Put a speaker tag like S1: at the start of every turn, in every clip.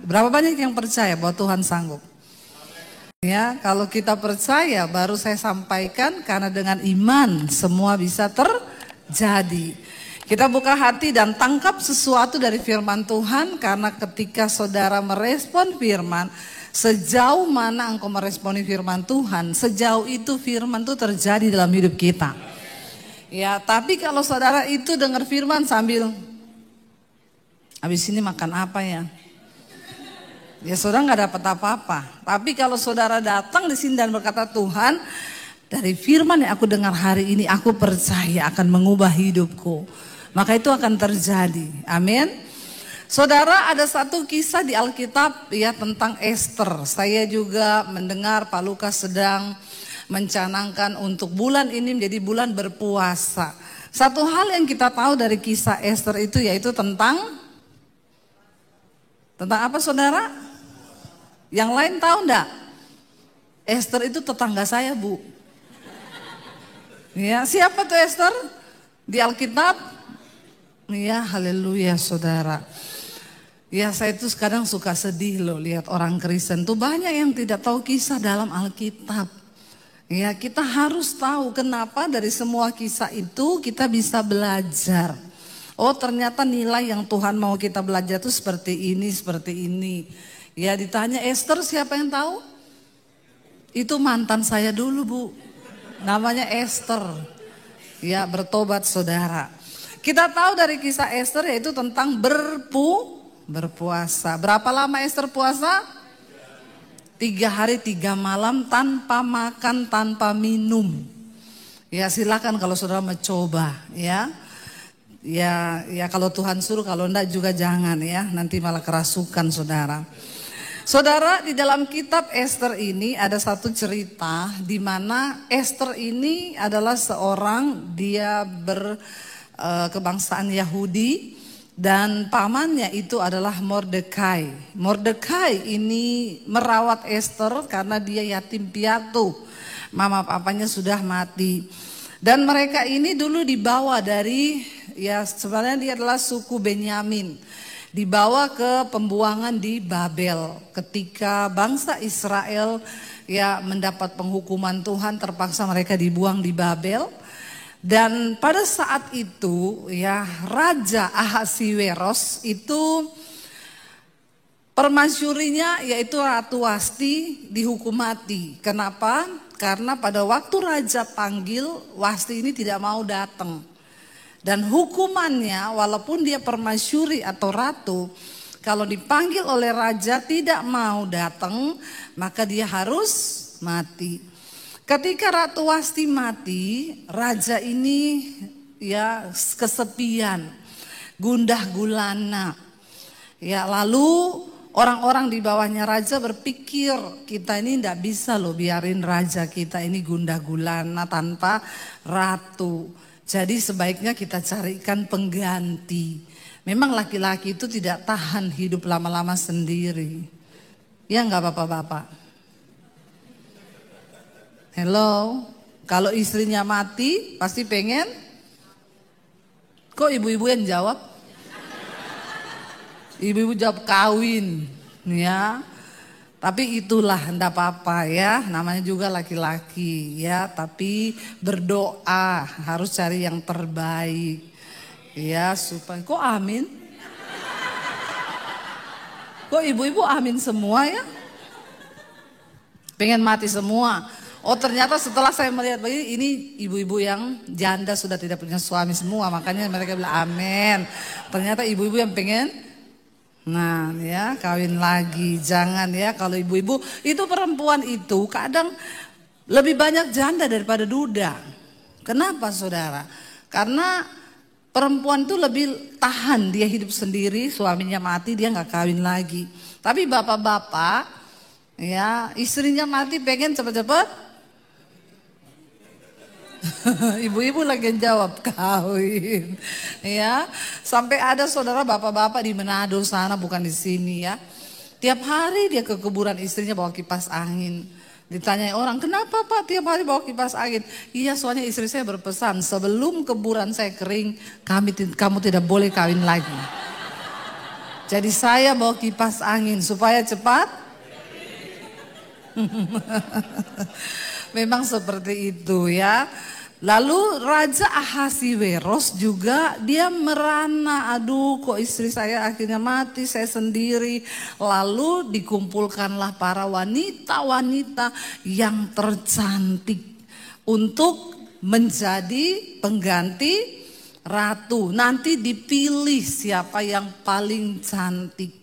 S1: Berapa banyak yang percaya bahwa Tuhan sanggup? Ya, kalau kita percaya baru saya sampaikan, karena dengan iman semua bisa terjadi. Kita buka hati dan tangkap sesuatu dari firman Tuhan, karena ketika saudara merespon firman, sejauh mana engkau meresponi firman Tuhan, sejauh itu firman itu terjadi dalam hidup kita. Ya, tapi kalau saudara itu dengar firman sambil, habis ini makan apa ya? Ya saudara nggak dapat apa-apa. Tapi kalau saudara datang di sini dan berkata, Tuhan, dari firman yang aku dengar hari ini, aku percaya akan mengubah hidupku, maka itu akan terjadi. Amin. Saudara, ada satu kisah di Alkitab ya tentang Esther. Saya juga mendengar Pak Lukas sedang mencanangkan untuk bulan ini menjadi bulan berpuasa. Satu hal yang kita tahu dari kisah Esther itu yaitu tentang apa saudara? Yang lain tahu enggak? Esther itu tetangga saya, Bu. Ya, siapa tuh Esther? Di Alkitab? Ya, haleluya saudara. Ya, saya tuh kadang suka sedih loh lihat orang Kristen tuh banyak yang tidak tahu kisah dalam Alkitab. Ya, kita harus tahu kenapa dari semua kisah itu kita bisa belajar. Oh, ternyata nilai yang Tuhan mau kita belajar tuh seperti ini, seperti ini. Ya, ditanya Esther, siapa yang tahu? Itu mantan saya dulu, Bu. Namanya Esther. Ya, bertobat saudara. Kita tahu dari kisah Esther yaitu tentang berpuasa. Berapa lama Esther puasa? 3 hari 3 malam tanpa makan, tanpa minum. Ya, silakan kalau saudara mencoba, ya. Ya kalau Tuhan suruh, kalau enggak juga jangan ya. Nanti malah kerasukan saudara. Saudara, di dalam kitab Esther ini ada satu cerita di mana Esther ini adalah seorang, dia berkebangsaan Yahudi dan pamannya itu adalah Mordekai. Mordekai ini merawat Esther karena dia yatim piatu. Mama papanya sudah mati. Dan mereka ini dulu dibawa dari, ya sebenarnya dia adalah suku Benyamin. Dibawa ke pembuangan di Babel ketika bangsa Israel ya mendapat penghukuman Tuhan, terpaksa mereka dibuang di Babel. Dan pada saat itu ya Raja Ahasiweros itu permasyurinya yaitu Ratu Wasti dihukum mati. Kenapa? Karena pada waktu raja panggil, Wasti ini tidak mau datang. Dan hukumannya walaupun dia permasyuri atau ratu, kalau dipanggil oleh raja tidak mau datang, maka dia harus mati. Ketika Ratu Wasti mati, raja ini ya kesepian, gundah gulana. Ya, lalu orang-orang di bawahnya raja berpikir, kita ini tidak bisa loh biarin raja kita ini gundah gulana tanpa ratu. Jadi sebaiknya kita carikan pengganti. Memang laki-laki itu tidak tahan hidup lama-lama sendiri. Ya enggak bapak-bapak? Hello, kalau istrinya mati pasti pengen. Kok ibu-ibu yang jawab? Ibu-ibu jawab kawin, ya. Tapi itulah enggak apa-apa ya, namanya juga laki-laki ya. Tapi berdoa, harus cari yang terbaik ya supaya. Kok amin? Kok ibu-ibu amin semua ya? Pengen mati semua. Oh ternyata setelah saya melihat begini, ini ibu-ibu yang janda sudah tidak punya suami semua, makanya mereka bilang amin. Ternyata ibu-ibu yang pengen, nah ya kawin lagi. Jangan ya, kalau ibu-ibu itu perempuan itu kadang lebih banyak janda daripada duda. Kenapa saudara? Karena perempuan itu lebih tahan, dia hidup sendiri, suaminya mati dia nggak kawin lagi. Tapi bapak-bapak ya istrinya mati pengen cepet-cepet. Ibu-ibu lagi yang jawab kawin ya. Sampai ada saudara bapak-bapak di Manado sana, bukan di sini ya. Tiap hari dia ke kuburan istrinya bawa kipas angin. Ditanya orang, kenapa Pak tiap hari bawa kipas angin? Iya soalnya istri saya berpesan, sebelum kuburan saya kering kamu tidak boleh kawin lagi. Jadi saya bawa kipas angin supaya cepat. Memang seperti itu ya. Lalu Raja Ahasiweros juga dia merana, aduh kok istri saya akhirnya mati, saya sendiri. Lalu dikumpulkanlah para wanita-wanita yang tercantik untuk menjadi pengganti ratu. Nanti dipilih siapa yang paling cantik.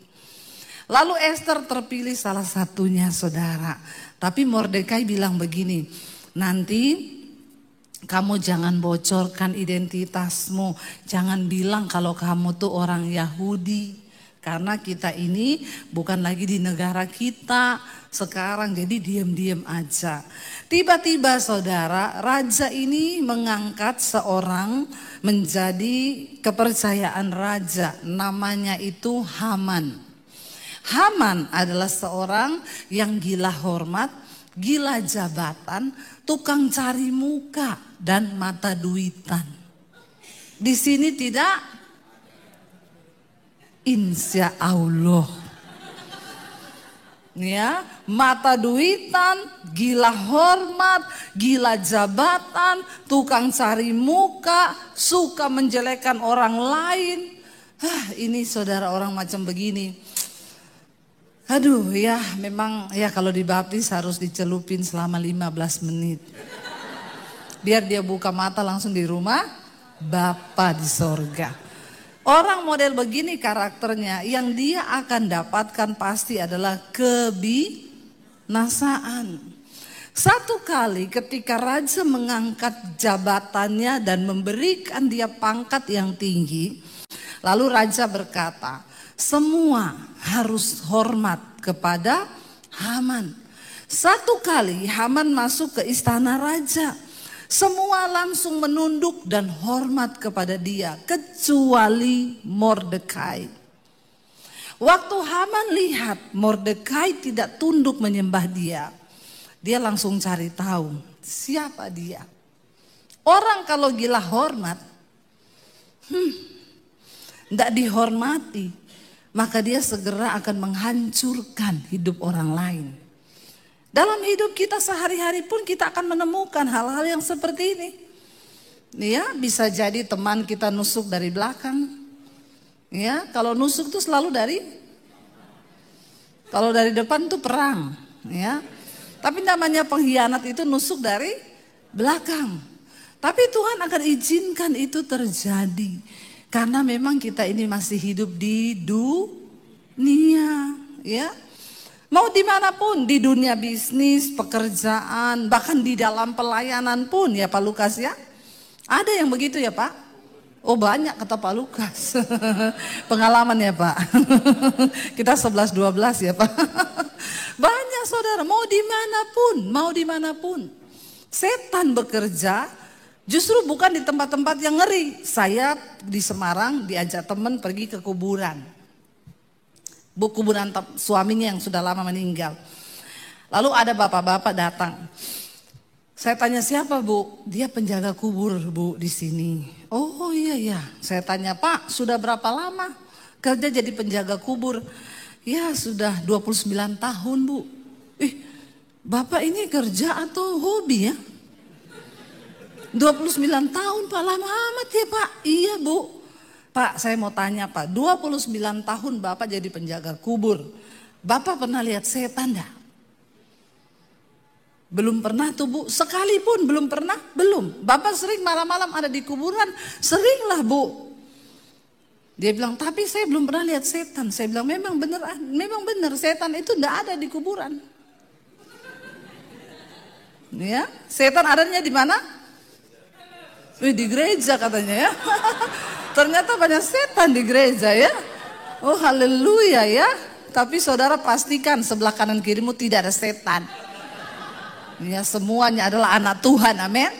S1: Lalu Esther terpilih salah satunya, saudara. Tapi Mordekai bilang begini, nanti kamu jangan bocorkan identitasmu. Jangan bilang kalau kamu tuh orang Yahudi. Karena kita ini bukan lagi di negara kita sekarang. Jadi diam-diam aja. Tiba-tiba saudara, raja ini mengangkat seorang menjadi kepercayaan raja. Namanya itu Haman. Haman adalah seorang yang gila hormat, gila jabatan, tukang cari muka dan mata duitan. Di sini tidak, insya Allah. Ya, mata duitan, gila hormat, gila jabatan, tukang cari muka, suka menjelekkan orang lain. Ini saudara orang macam begini. Aduh ya, memang ya kalau dibaptis harus dicelupin selama 15 menit. Biar dia buka mata langsung di rumah Bapa di sorga. Orang model begini karakternya, yang dia akan dapatkan pasti adalah kebinasaan. Satu kali ketika raja mengangkat jabatannya dan memberikan dia pangkat yang tinggi, lalu raja berkata, semua harus hormat kepada Haman. Satu kali Haman masuk ke istana raja. Semua langsung menunduk dan hormat kepada dia. Kecuali Mordekai. Waktu Haman lihat Mordekai tidak tunduk menyembah dia. Dia langsung cari tahu siapa dia. Orang kalau gila hormat, tidak dihormati. Maka dia segera akan menghancurkan hidup orang lain. Dalam hidup kita sehari-hari pun kita akan menemukan hal-hal yang seperti ini. Ya, bisa jadi teman kita nusuk dari belakang. Ya, kalau nusuk itu selalu kalau dari depan itu perang. Ya, tapi namanya pengkhianat itu nusuk dari belakang. Tapi Tuhan akan izinkan itu terjadi. Karena memang kita ini masih hidup di dunia, ya. Mau dimanapun, di dunia bisnis, pekerjaan, bahkan di dalam pelayanan pun ya Pak Lukas ya. Ada yang begitu ya Pak? Oh banyak kata Pak Lukas. Pengalaman ya Pak. Kita 11-12 ya Pak. Banyak saudara, mau dimanapun. Setan bekerja. Justru bukan di tempat-tempat yang ngeri. Saya di Semarang diajak teman pergi ke kuburan. Kuburan suaminya yang sudah lama meninggal. Lalu ada bapak-bapak datang. Saya tanya siapa Bu? Dia penjaga kubur Bu di sini. Oh iya. Saya tanya Pak sudah berapa lama kerja jadi penjaga kubur? Ya sudah 29 tahun Bu. Bapak ini kerja atau hobi ya? 29 tahun Pak, lama amat ya Pak. Iya Bu. Pak saya mau tanya Pak, 29 tahun Bapak jadi penjaga kubur. Bapak pernah lihat setan enggak? Belum pernah tuh Bu, sekalipun belum pernah, belum. Bapak sering malam-malam ada di kuburan, seringlah Bu. Dia bilang, tapi saya belum pernah lihat setan. Saya bilang, memang benar setan itu enggak ada di kuburan. Ya, setan adanya di mana? Di gereja katanya ya. Ternyata banyak setan di gereja ya. Oh haleluya ya. Tapi saudara pastikan sebelah kanan kirimu tidak ada setan. Ya semuanya adalah anak Tuhan, amin.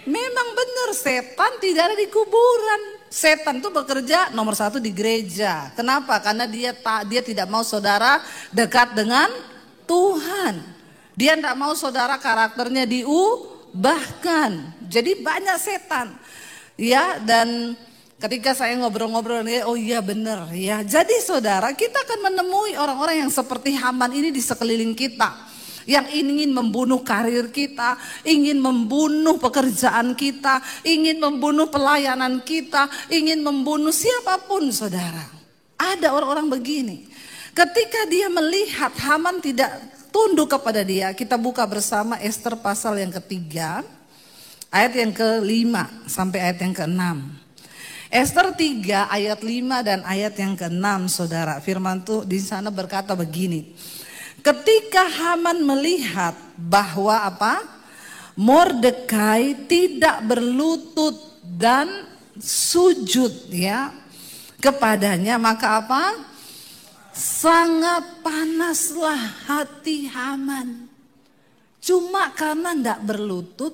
S1: Memang benar setan tidak ada di kuburan. Setan itu bekerja nomor 1 di gereja. Kenapa? Karena dia tidak mau saudara dekat dengan Tuhan. Dia tidak mau saudara karakternya diubahkan. Jadi banyak setan. Ya, dan Ketika saya ngobrol-ngobrol, oh iya benar ya. Jadi saudara, kita akan menemui orang-orang yang seperti Haman ini di sekeliling kita. Yang ingin membunuh karir kita, ingin membunuh pekerjaan kita, ingin membunuh pelayanan kita, ingin membunuh siapapun saudara. Ada orang-orang begini. Ketika dia melihat Haman tidak tunduk kepada dia, kita buka bersama Ester pasal yang ketiga, ayat yang ke-5 sampai ayat yang ke-6. Ester 3 ayat 5 dan ayat yang ke-6 saudara. Firman Tuhan di sana berkata begini. Ketika Haman melihat bahwa Mordekai tidak berlutut dan sujud ya kepadanya, maka sangat panaslah hati Haman. Cuma karena tidak berlutut,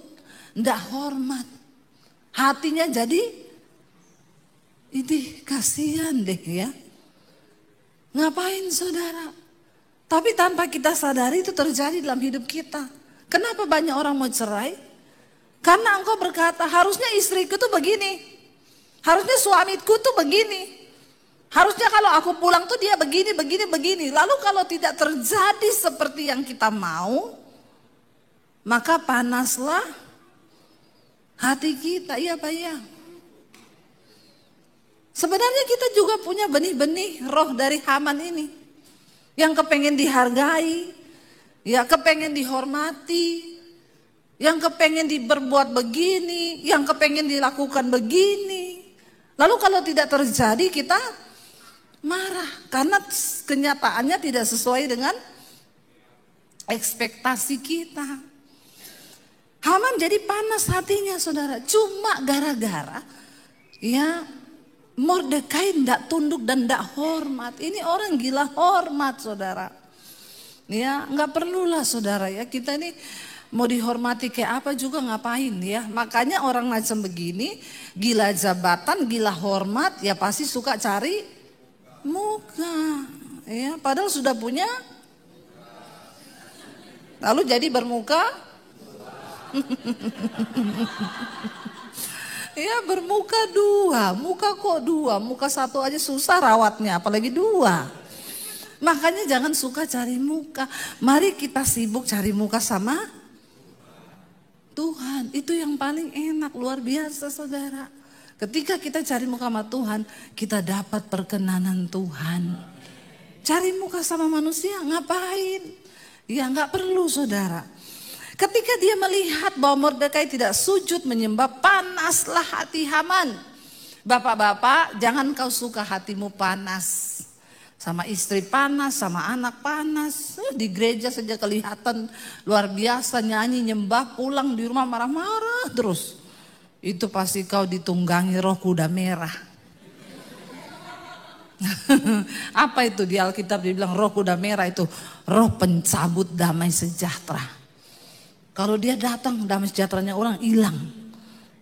S1: tidak hormat. Hatinya jadi ini kasihan deh ya. Ngapain saudara? Tapi tanpa kita sadari itu terjadi dalam hidup kita. Kenapa banyak orang mau cerai? Karena engkau berkata harusnya istriku tuh begini. Harusnya suamiku tuh begini. Harusnya kalau aku pulang tuh dia begini, begini, begini. Lalu kalau tidak terjadi seperti yang kita mau, maka panaslah hati kita. Iya Pak ya. Sebenarnya kita juga punya benih-benih roh dari Haman ini. Yang kepengen dihargai, ya kepengen dihormati, yang kepengen berbuat begini, yang kepengen dilakukan begini. Lalu kalau tidak terjadi kita marah. Karena kenyataannya tidak sesuai dengan ekspektasi kita. Haman jadi panas hatinya saudara. Cuma gara-gara ya Mordekai tidak tunduk dan tidak hormat. Ini orang gila hormat saudara. Ya nggak perlulah saudara ya. Kita ini mau dihormati kayak apa juga ngapain ya. Makanya orang macam begini gila jabatan, gila hormat ya pasti suka cari muka. Ya padahal sudah punya. Lalu jadi bermuka. Ya bermuka dua, muka kok dua, muka satu aja susah rawatnya apalagi dua. Makanya jangan suka cari muka. Mari kita sibuk cari muka sama Tuhan. Itu yang paling enak, luar biasa saudara. Ketika kita cari muka sama Tuhan, kita dapat perkenanan Tuhan. Cari muka sama manusia ngapain? Ya nggak perlu saudara. Ketika dia melihat bahwa Mordekai tidak sujud menyembah, panaslah hati Haman. Bapak-bapak, jangan kau suka hatimu panas. Sama istri panas, sama anak panas. Di gereja saja kelihatan luar biasa nyanyi, nyembah, pulang di rumah marah-marah terus. Itu pasti kau ditunggangi roh kuda merah. Apa itu di Alkitab dibilang roh kuda merah itu? Roh pencabut damai sejahtera. Kalau dia datang damai sejahteranya orang hilang.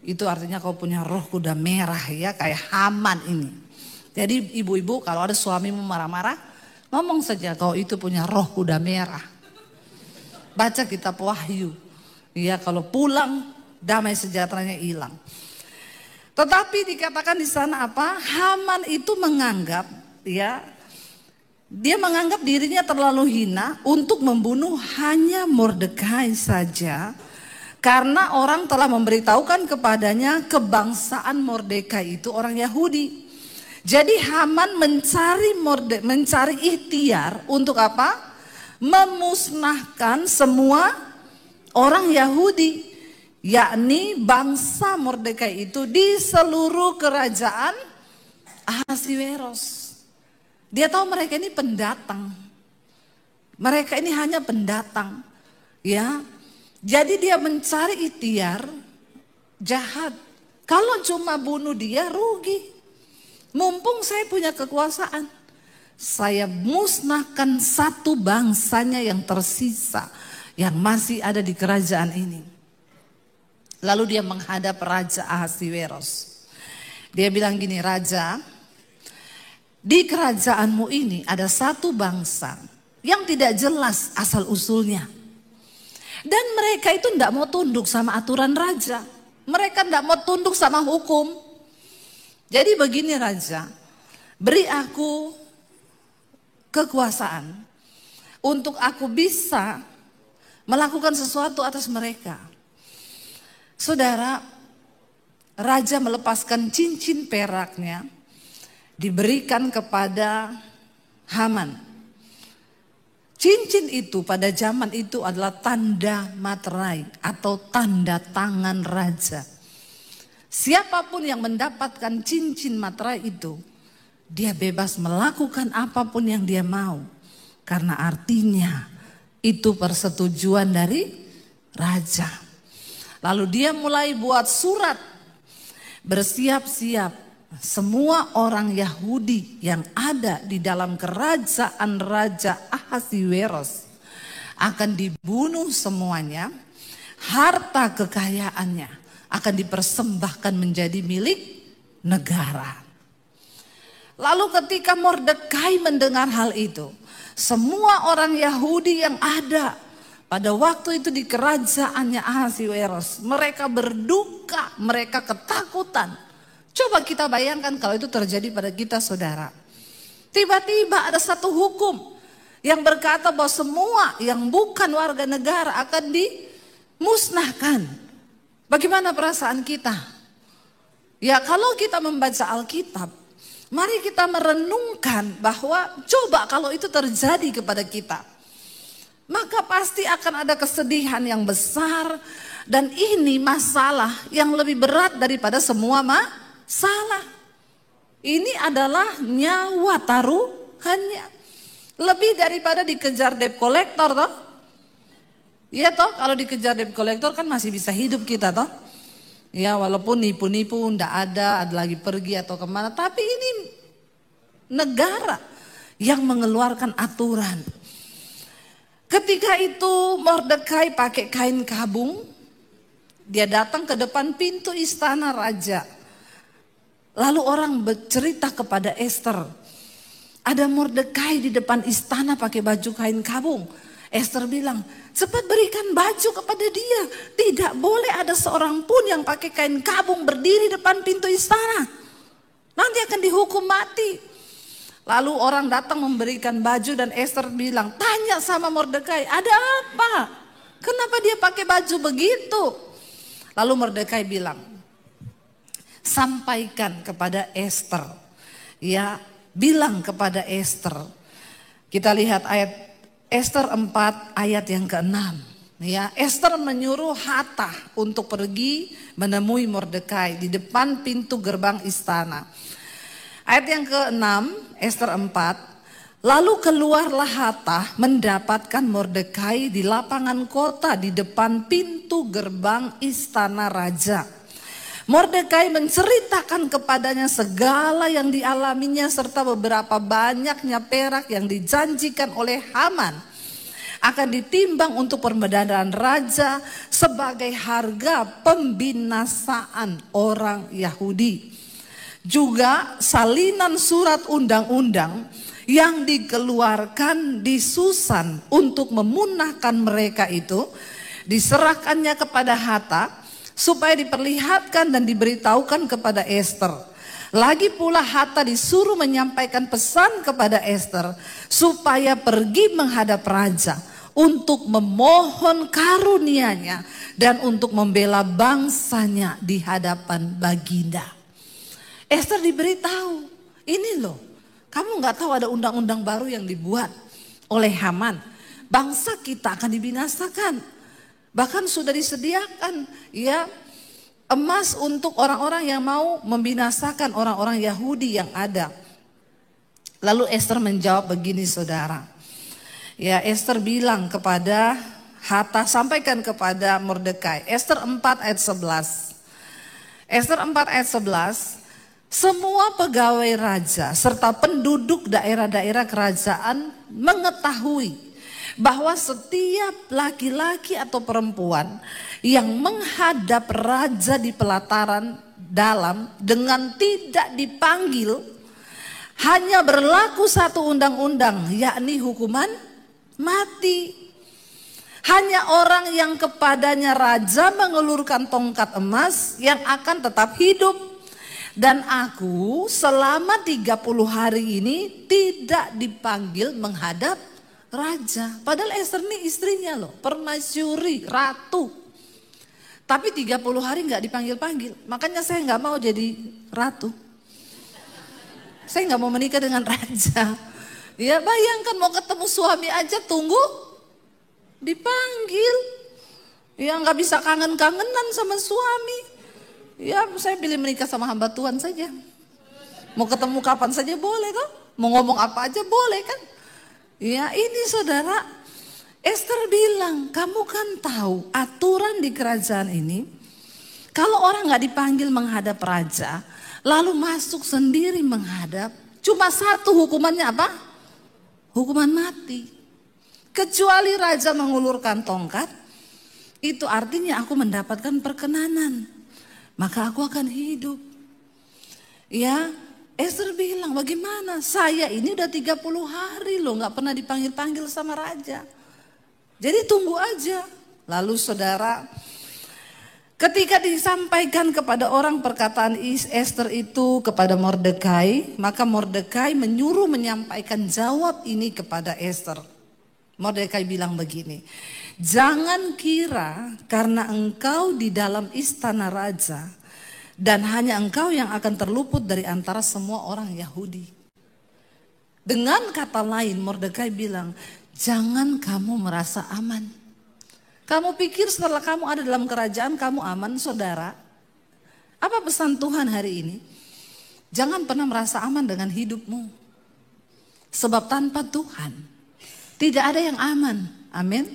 S1: Itu artinya kau punya roh kuda merah ya kayak Haman ini. Jadi ibu-ibu kalau ada suamimu marah-marah, ngomong saja kau itu punya roh kuda merah. Baca kitab Wahyu. Ya kalau pulang damai sejahteranya hilang. Tetapi dikatakan di sana Haman itu menganggap ya dia menganggap dirinya terlalu hina untuk membunuh hanya Mordekai saja. Karena orang telah memberitahukan kepadanya kebangsaan Mordekai itu orang Yahudi. Jadi Haman mencari ikhtiar untuk memusnahkan semua orang Yahudi. Yakni bangsa Mordekai itu di seluruh kerajaan Ahasiweros. Dia tahu mereka ini pendatang. Mereka ini hanya pendatang. Ya. Jadi dia mencari ikhtiar jahat. Kalau cuma bunuh dia rugi. Mumpung saya punya kekuasaan. Saya musnahkan satu bangsanya yang tersisa. Yang masih ada di kerajaan ini. Lalu dia menghadap Raja Ahasiweros. Dia bilang gini, Raja, di kerajaanmu ini ada satu bangsa yang tidak jelas asal usulnya. Dan mereka itu tidak mau tunduk sama aturan raja. Mereka tidak mau tunduk sama hukum. Jadi begini raja, beri aku kekuasaan untuk aku bisa melakukan sesuatu atas mereka. Saudara, raja melepaskan cincin peraknya, diberikan kepada Haman. Cincin itu pada zaman itu adalah tanda materai atau tanda tangan raja. Siapapun yang mendapatkan cincin materai itu, dia bebas melakukan apapun yang dia mau. Karena artinya itu persetujuan dari raja. Lalu dia mulai buat surat, bersiap-siap semua orang Yahudi yang ada di dalam kerajaan Raja Ahasiweros akan dibunuh semuanya, harta kekayaannya akan dipersembahkan menjadi milik negara. Lalu ketika Mordekai mendengar hal itu, semua orang Yahudi yang ada pada waktu itu di kerajaannya Ahasiweros, mereka berduka, mereka ketakutan. Coba kita bayangkan kalau itu terjadi pada kita saudara. Tiba-tiba ada satu hukum yang berkata bahwa semua yang bukan warga negara akan dimusnahkan. Bagaimana perasaan kita? Ya kalau kita membaca Alkitab, mari kita merenungkan bahwa coba kalau itu terjadi kepada kita. Maka pasti akan ada kesedihan yang besar. Dan ini masalah yang lebih berat daripada semua masalah. Ini adalah nyawa taruhannya. Lebih daripada dikejar debt collector toh. Iya toh, kalau dikejar debt collector kan masih bisa hidup kita toh. Ya walaupun nipu-nipu ndak ada lagi pergi atau kemana. Tapi ini negara yang mengeluarkan aturan. Ketika itu Mordekai pakai kain kabung, dia datang ke depan pintu istana raja. Lalu orang bercerita kepada Esther, ada Mordekai di depan istana pakai baju kain kabung. Esther bilang, cepat berikan baju kepada dia. Tidak boleh ada seorang pun yang pakai kain kabung berdiri depan pintu istana. Nanti akan dihukum mati. Lalu orang datang memberikan baju dan Esther bilang, tanya sama Mordekai, ada apa? Kenapa dia pakai baju begitu? Lalu Mordekai bilang, sampaikan kepada Esther. Ya, bilang kepada Esther. Kita lihat ayat Esther 4 ayat yang ke-6. Ya, Esther menyuruh Hatah untuk pergi menemui Mordekai di depan pintu gerbang istana. Ayat yang ke-6, Esther 4, lalu keluarlah Hatah mendapatkan Mordekai di lapangan kota di depan pintu gerbang istana raja. Mordekai menceritakan kepadanya segala yang dialaminya serta beberapa banyaknya perak yang dijanjikan oleh Haman akan ditimbang untuk perbendaharaan raja sebagai harga pembinasaan orang Yahudi. Juga salinan surat undang-undang yang dikeluarkan di Susan untuk memunahkan mereka itu diserahkannya kepada Hatah supaya diperlihatkan dan diberitahukan kepada Esther. Lagi pula Hatah disuruh menyampaikan pesan kepada Esther supaya pergi menghadap raja untuk memohon karunia-Nya dan untuk membela bangsanya di hadapan baginda. Esther diberitahu, ini loh, kamu nggak tahu ada undang-undang baru yang dibuat oleh Haman. Bangsa kita akan dibinasakan. Bahkan sudah disediakan ya emas untuk orang-orang yang mau membinasakan orang-orang Yahudi yang ada. Lalu Esther menjawab begini saudara. Ya Esther bilang kepada Hatah, sampaikan kepada Mordekai. Esther 4 ayat 11. Esther 4 ayat 11. Semua pegawai raja serta penduduk daerah-daerah kerajaan mengetahui bahwa setiap laki-laki atau perempuan yang menghadap raja di pelataran dalam dengan tidak dipanggil hanya berlaku satu undang-undang, yakni hukuman mati. Hanya orang yang kepadanya raja mengelurkan tongkat emas yang akan tetap hidup. Dan aku selama 30 hari ini tidak dipanggil menghadap raja. Padahal Esther ini istrinya loh, permaisuri, ratu. Tapi 30 hari nggak dipanggil-panggil. Makanya saya nggak mau jadi ratu. Saya nggak mau menikah dengan raja. Ya bayangkan mau ketemu suami aja tunggu dipanggil. Ya nggak bisa kangen-kangenan sama suami. Ya saya pilih menikah sama hamba Tuhan saja. Mau ketemu kapan saja boleh kan? Mau ngomong apa aja boleh kan? Ya ini saudara, Esther bilang, kamu kan tahu aturan di kerajaan ini, kalau orang gak dipanggil menghadap raja, lalu masuk sendiri menghadap, cuma satu hukumannya apa? Hukuman mati. Kecuali raja mengulurkan tongkat, itu artinya aku mendapatkan perkenanan, maka aku akan hidup. Ya, Esther bilang, bagaimana? Saya ini udah 30 hari loh gak pernah dipanggil-panggil sama raja. Jadi tunggu aja. Lalu saudara, ketika disampaikan kepada orang perkataan Esther itu kepada Mordekai, maka Mordekai menyuruh menyampaikan jawab ini kepada Esther. Mordekai bilang begini, jangan kira karena engkau di dalam istana raja dan hanya engkau yang akan terluput dari antara semua orang Yahudi. Dengan kata lain Mordekai bilang, jangan kamu merasa aman. Kamu pikir setelah kamu ada dalam kerajaan kamu aman, saudara? Apa pesan Tuhan hari ini? Jangan pernah merasa aman dengan hidupmu. Sebab tanpa Tuhan tidak ada yang aman. Amin.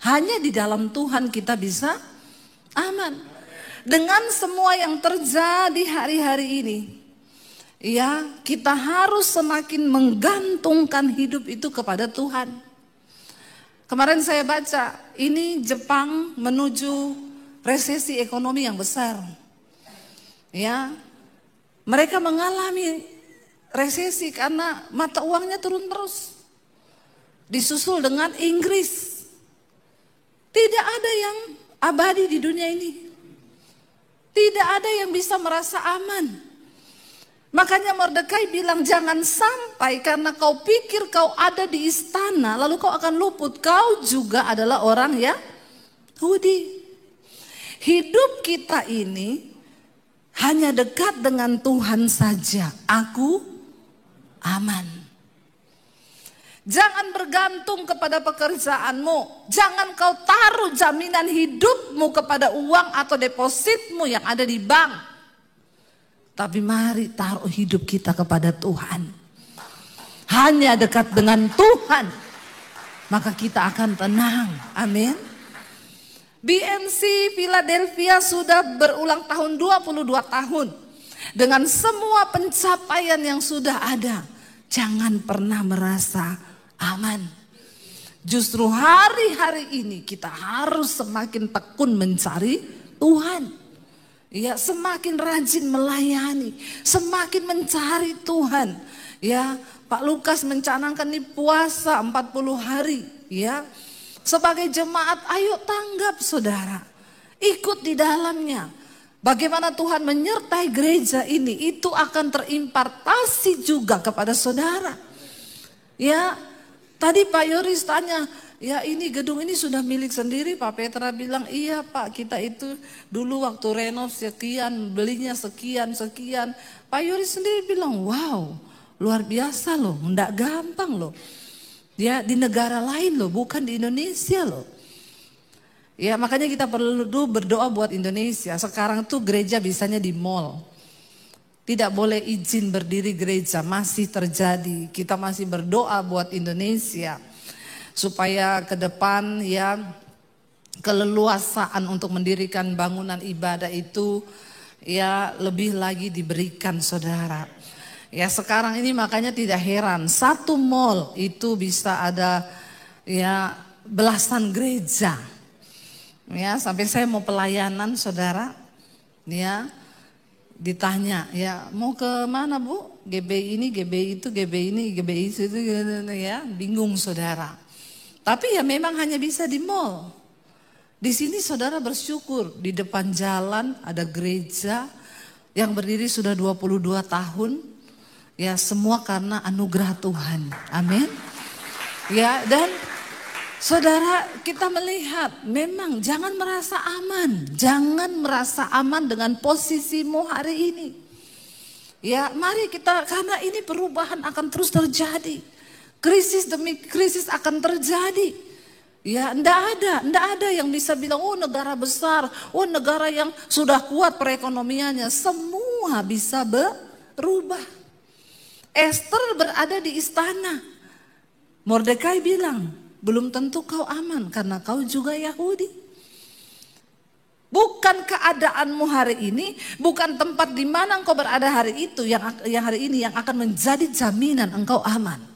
S1: Hanya di dalam Tuhan kita bisa aman. Dengan semua yang terjadi hari-hari ini, ya, kita harus semakin menggantungkan hidup itu kepada Tuhan. Kemarin saya baca, ini Jepang menuju resesi ekonomi yang besar. Ya, mereka mengalami resesi karena mata uangnya turun terus. Disusul dengan Inggris. Tidak ada yang abadi di dunia ini. Tidak ada yang bisa merasa aman. Makanya Mordekai bilang jangan sampai karena kau pikir kau ada di istana lalu kau akan luput. Kau juga adalah orang Yahudi. Hidup kita ini hanya dekat dengan Tuhan saja. Aku aman. Jangan bergantung kepada pekerjaanmu. Jangan kau taruh jaminan hidupmu kepada uang atau depositmu yang ada di bank. Tapi mari taruh hidup kita kepada Tuhan. Hanya dekat dengan Tuhan, maka kita akan tenang. Amin. BMC Philadelphia sudah berulang tahun 22 tahun. Dengan semua pencapaian yang sudah ada, jangan pernah merasa aman. Justru hari-hari ini kita harus semakin tekun mencari Tuhan. Ya, semakin rajin melayani, semakin mencari Tuhan. Ya, Pak Lukas mencanangkan nih puasa 40 hari. Ya, sebagai jemaat ayo tanggap saudara. Ikut di dalamnya. Bagaimana Tuhan menyertai gereja ini, itu akan terimpartasi juga kepada saudara. Ya, tadi Pak Yoris tanya, ya ini gedung ini sudah milik sendiri. Pak Petra bilang, iya Pak, kita itu dulu waktu renov sekian, belinya sekian. Pak Yoris sendiri bilang, wow, luar biasa loh, enggak gampang loh. Ya, di negara lain loh, bukan di Indonesia loh. Ya, makanya kita perlu berdoa buat Indonesia. Sekarang tuh gereja bisanya di mall. Tidak boleh izin berdiri gereja, masih terjadi. Kita masih berdoa buat Indonesia supaya ke depan ya keleluasaan untuk mendirikan bangunan ibadah itu ya lebih lagi diberikan saudara. Ya sekarang ini makanya tidak heran satu mall itu bisa ada ya belasan gereja. Ya sampai saya mau pelayanan saudara ya. Ditanya, ya mau ke mana Bu? GBI ini, GBI itu, GBI ini, GBI itu ya, bingung saudara. Tapi ya memang hanya bisa di mall. Di sini saudara bersyukur, di depan jalan ada gereja, yang berdiri sudah 22 tahun. Ya, semua karena anugerah Tuhan. Amin. Ya, dan saudara, kita melihat memang jangan merasa aman. Jangan merasa aman dengan posisimu hari ini. Ya, mari kita, karena ini perubahan akan terus terjadi. Krisis demi krisis akan terjadi. Ya, enggak ada yang bisa bilang, oh negara besar, oh negara yang sudah kuat perekonomiannya. Semua bisa berubah. Esther berada di istana. Mordekai bilang, belum tentu kau aman karena kau juga Yahudi. Bukan keadaanmu hari ini, bukan tempat di mana engkau berada hari itu yang hari ini yang akan menjadi jaminan engkau aman.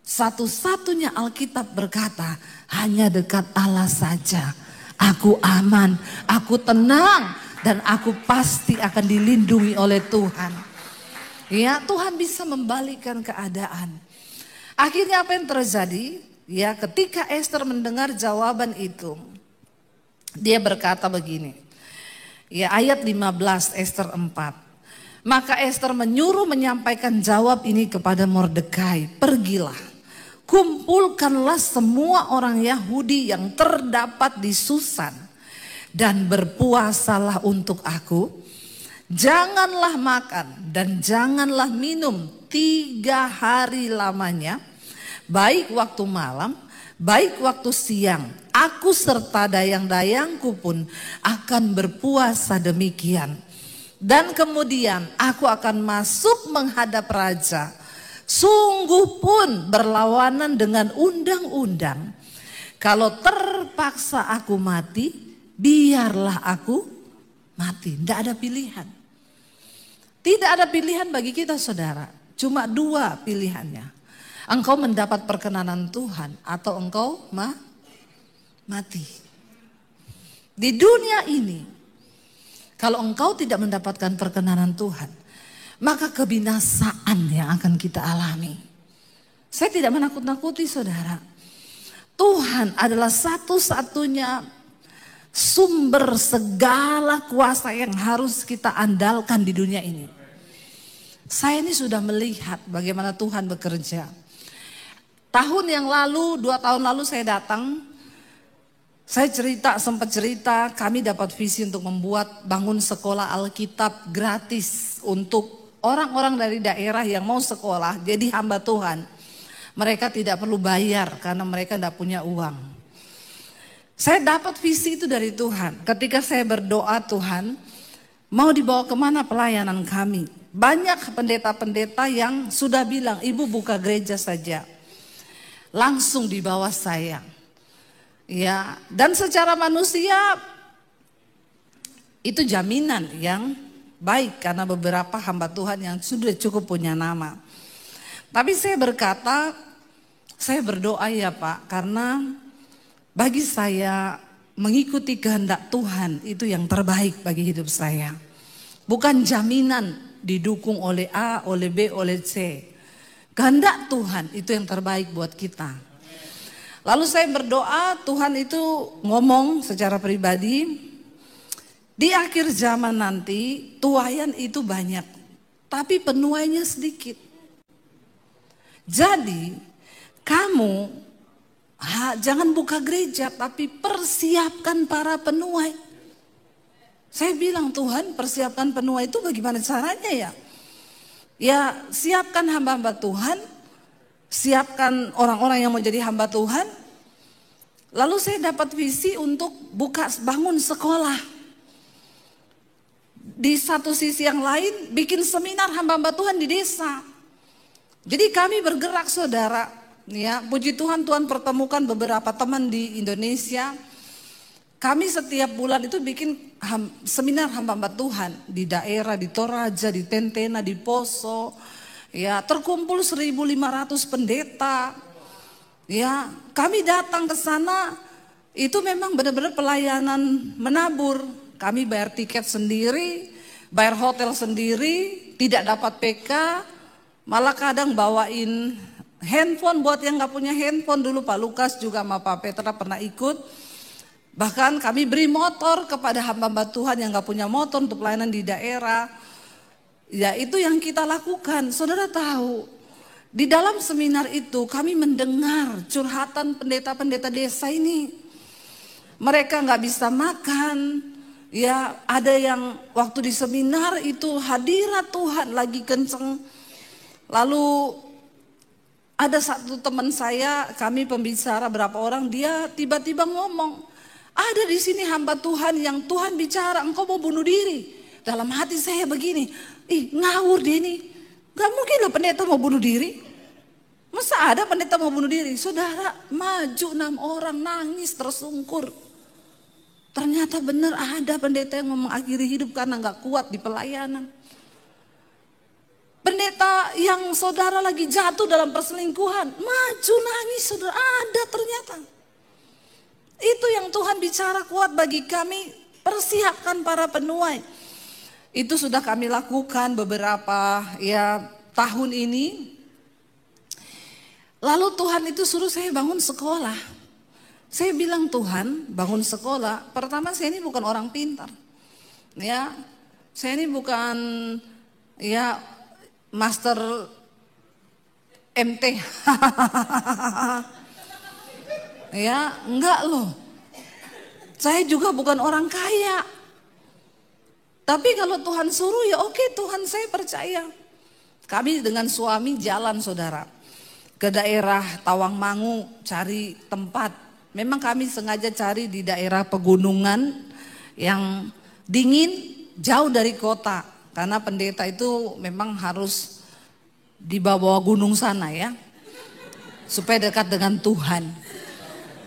S1: Satu-satunya Alkitab berkata, hanya dekat Allah saja aku aman, aku tenang, dan aku pasti akan dilindungi oleh Tuhan. Ya, Tuhan bisa membalikkan keadaan. Akhirnya apa yang terjadi? Ya, ketika Esther mendengar jawaban itu, dia berkata begini. Ya, ayat 15 Esther 4. Maka Esther menyuruh menyampaikan jawab ini kepada Mordekai. Pergilah, kumpulkanlah semua orang Yahudi yang terdapat di Susan dan berpuasalah untuk aku. Janganlah makan dan janganlah minum 3 hari lamanya, baik waktu malam, baik waktu siang. Aku serta dayang-dayangku pun akan berpuasa demikian. Dan kemudian aku akan masuk menghadap raja. Sungguh pun berlawanan dengan undang-undang. Kalau terpaksa aku mati, biarlah aku mati. Tidak ada pilihan. Tidak ada pilihan bagi kita, saudara. Cuma 2 pilihannya. Engkau mendapat perkenanan Tuhan atau engkau mati. Di dunia ini, kalau engkau tidak mendapatkan perkenanan Tuhan, maka kebinasaan yang akan kita alami. Saya tidak menakut-nakuti, saudara. Tuhan adalah satu-satunya sumber segala kuasa yang harus kita andalkan di dunia ini. Saya ini sudah melihat bagaimana Tuhan bekerja. Tahun yang lalu, 2 tahun lalu saya datang. Saya sempat cerita, kami dapat visi untuk membuat bangun sekolah Alkitab gratis untuk orang-orang dari daerah yang mau sekolah, jadi hamba Tuhan. Mereka tidak perlu bayar karena mereka tidak punya uang. Saya dapat visi itu dari Tuhan. Ketika saya berdoa, Tuhan mau dibawa kemana pelayanan kami. Banyak pendeta-pendeta yang sudah bilang, ibu buka gereja saja. Langsung di bawah saya. Ya, dan secara manusia itu jaminan yang baik karena beberapa hamba Tuhan yang sudah cukup punya nama. Tapi saya berkata, saya berdoa ya Pak, karena bagi saya mengikuti kehendak Tuhan itu yang terbaik bagi hidup saya. Bukan jaminan didukung oleh A, oleh B, oleh C. Kehendak Tuhan itu yang terbaik buat kita. Lalu saya berdoa, Tuhan itu ngomong secara pribadi, di akhir zaman nanti tuaian itu banyak, tapi penuainya sedikit. Jadi kamu jangan buka gereja, tapi persiapkan para penuai. Saya bilang, Tuhan, persiapkan penuai itu bagaimana caranya ya? Ya, siapkan hamba-hamba Tuhan, siapkan orang-orang yang mau jadi hamba Tuhan. Lalu saya dapat visi untuk bangun sekolah. Di satu sisi yang lain bikin seminar hamba-hamba Tuhan di desa. Jadi kami bergerak, saudara. Ya, puji Tuhan, Tuhan pertemukan beberapa teman di Indonesia. Kami setiap bulan itu bikin seminar hamba-hamba Tuhan di daerah, di Toraja, di Tentena, di Poso. Ya, terkumpul 1.500 pendeta. Ya, kami datang ke sana, itu memang benar-benar pelayanan menabur. Kami bayar tiket sendiri, bayar hotel sendiri, tidak dapat PK, malah kadang bawain handphone buat yang gak punya handphone. Dulu Pak Lukas juga sama Pak Petra pernah ikut. Bahkan kami beri motor kepada hamba-hamba Tuhan yang gak punya motor untuk pelayanan di daerah. Ya itu yang kita lakukan. Saudara tahu, di dalam seminar itu kami mendengar curhatan pendeta-pendeta desa ini. Mereka gak bisa makan. Ya ada yang waktu di seminar itu hadirat Tuhan lagi kenceng. Lalu ada satu teman saya, kami pembicara berapa orang, dia tiba-tiba ngomong, ada di sini hamba Tuhan yang Tuhan bicara, engkau mau bunuh diri. Dalam hati saya begini, ngawur dia ini. Gak mungkin lah pendeta mau bunuh diri. Masa ada pendeta mau bunuh diri? Saudara, maju 6 orang nangis tersungkur. Ternyata benar ada pendeta yang mau mengakhiri hidup karena gak kuat di pelayanan. Pendeta yang saudara lagi jatuh dalam perselingkuhan, maju nangis, saudara, ada ternyata. Itu yang Tuhan bicara kuat bagi kami, persiapkan para penuai. Itu sudah kami lakukan beberapa tahun ini. Lalu Tuhan itu suruh saya bangun sekolah. Saya bilang, Tuhan, bangun sekolah. Pertama, saya ini bukan orang pintar. Ya, saya ini bukan master MT. Ya, enggak loh. Saya juga bukan orang kaya. Tapi kalau Tuhan suruh ya oke, Tuhan saya percaya. Kami dengan suami jalan saudara ke daerah Tawangmangu cari tempat. Memang kami sengaja cari di daerah pegunungan yang dingin jauh dari kota. Karena pendeta itu memang harus di bawah gunung sana ya. Supaya dekat dengan Tuhan.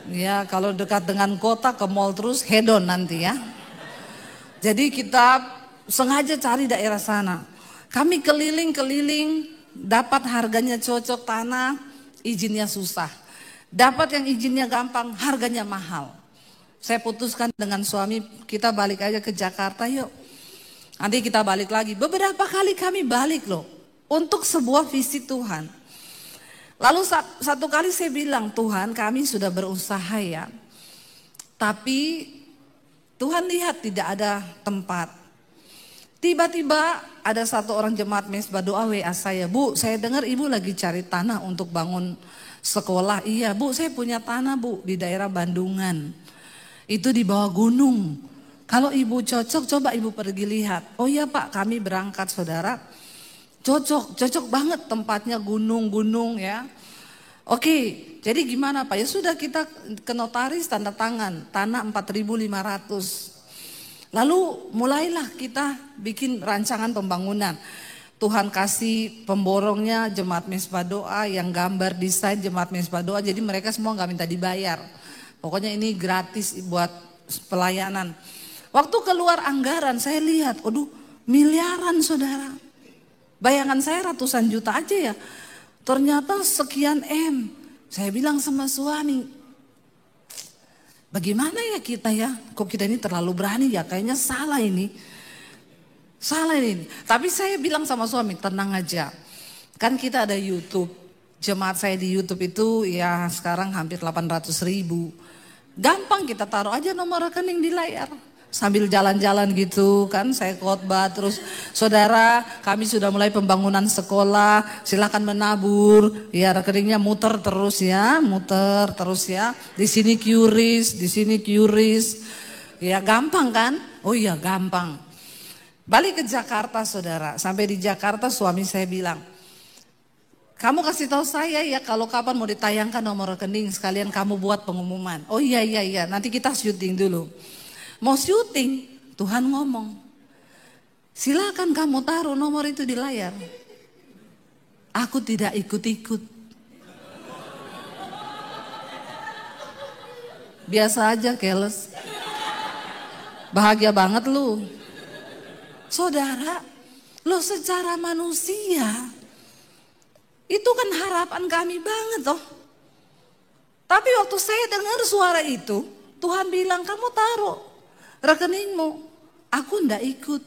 S1: Ya, kalau dekat dengan kota ke mall terus hedon nanti ya. Jadi kita sengaja cari daerah sana. Kami keliling-keliling, dapat harganya cocok tanah, izinnya susah. Dapat yang izinnya gampang, harganya mahal. Saya putuskan dengan suami, kita balik aja ke Jakarta yuk. Nanti kita balik lagi. Beberapa kali kami balik loh, untuk sebuah visi Tuhan. Lalu satu kali saya bilang, Tuhan kami sudah berusaha ya. Tapi Tuhan lihat tidak ada tempat. Tiba-tiba ada satu orang jemaat Mesbah doa WA saya. Bu, saya dengar ibu lagi cari tanah untuk bangun sekolah. Iya bu, saya punya tanah bu di daerah Bandungan. Itu di bawah gunung. Kalau ibu cocok, coba ibu pergi lihat. Oh iya pak, kami berangkat saudara. Cocok banget tempatnya gunung-gunung ya. Oke, jadi gimana Pak? Ya sudah kita ke notaris tanda tangan, tanah 4.500. Lalu mulailah kita bikin rancangan pembangunan. Tuhan kasih pemborongnya jemaat Mesbah Doa, yang gambar desain jemaat Mesbah Doa. Jadi mereka semua gak minta dibayar. Pokoknya ini gratis buat pelayanan. Waktu keluar anggaran saya lihat, aduh miliaran saudara. Bayangan saya ratusan juta aja ya. Ternyata sekian M. Saya bilang sama suami, bagaimana ya kita ya? Kok kita ini terlalu berani ya? Kayaknya salah ini. Salah ini. Tapi saya bilang sama suami, tenang aja. Kan kita ada YouTube. Jemaat saya di YouTube itu ya sekarang hampir 800.000. Gampang kita taruh aja nomor rekening di layar. Sambil jalan-jalan gitu kan saya khotbah terus, saudara kami sudah mulai pembangunan sekolah, silakan menabur ya, rekeningnya muter terus ya, di sini QRIS, di sini QRIS ya, gampang kan? Oh iya gampang. Balik ke Jakarta saudara, sampai di Jakarta suami saya bilang, kamu kasih tahu saya ya kalau kapan mau ditayangkan nomor rekening, sekalian kamu buat pengumuman. Oh iya nanti kita syuting dulu. Mau syuting, Tuhan ngomong, silakan kamu taruh nomor itu di layar. Aku tidak ikut-ikut. Biasa aja, keles. Bahagia banget lu. Saudara, lo secara manusia, itu kan harapan kami banget toh. Tapi waktu saya dengar suara itu, Tuhan bilang kamu taruh rekeningmu, aku ndak ikut.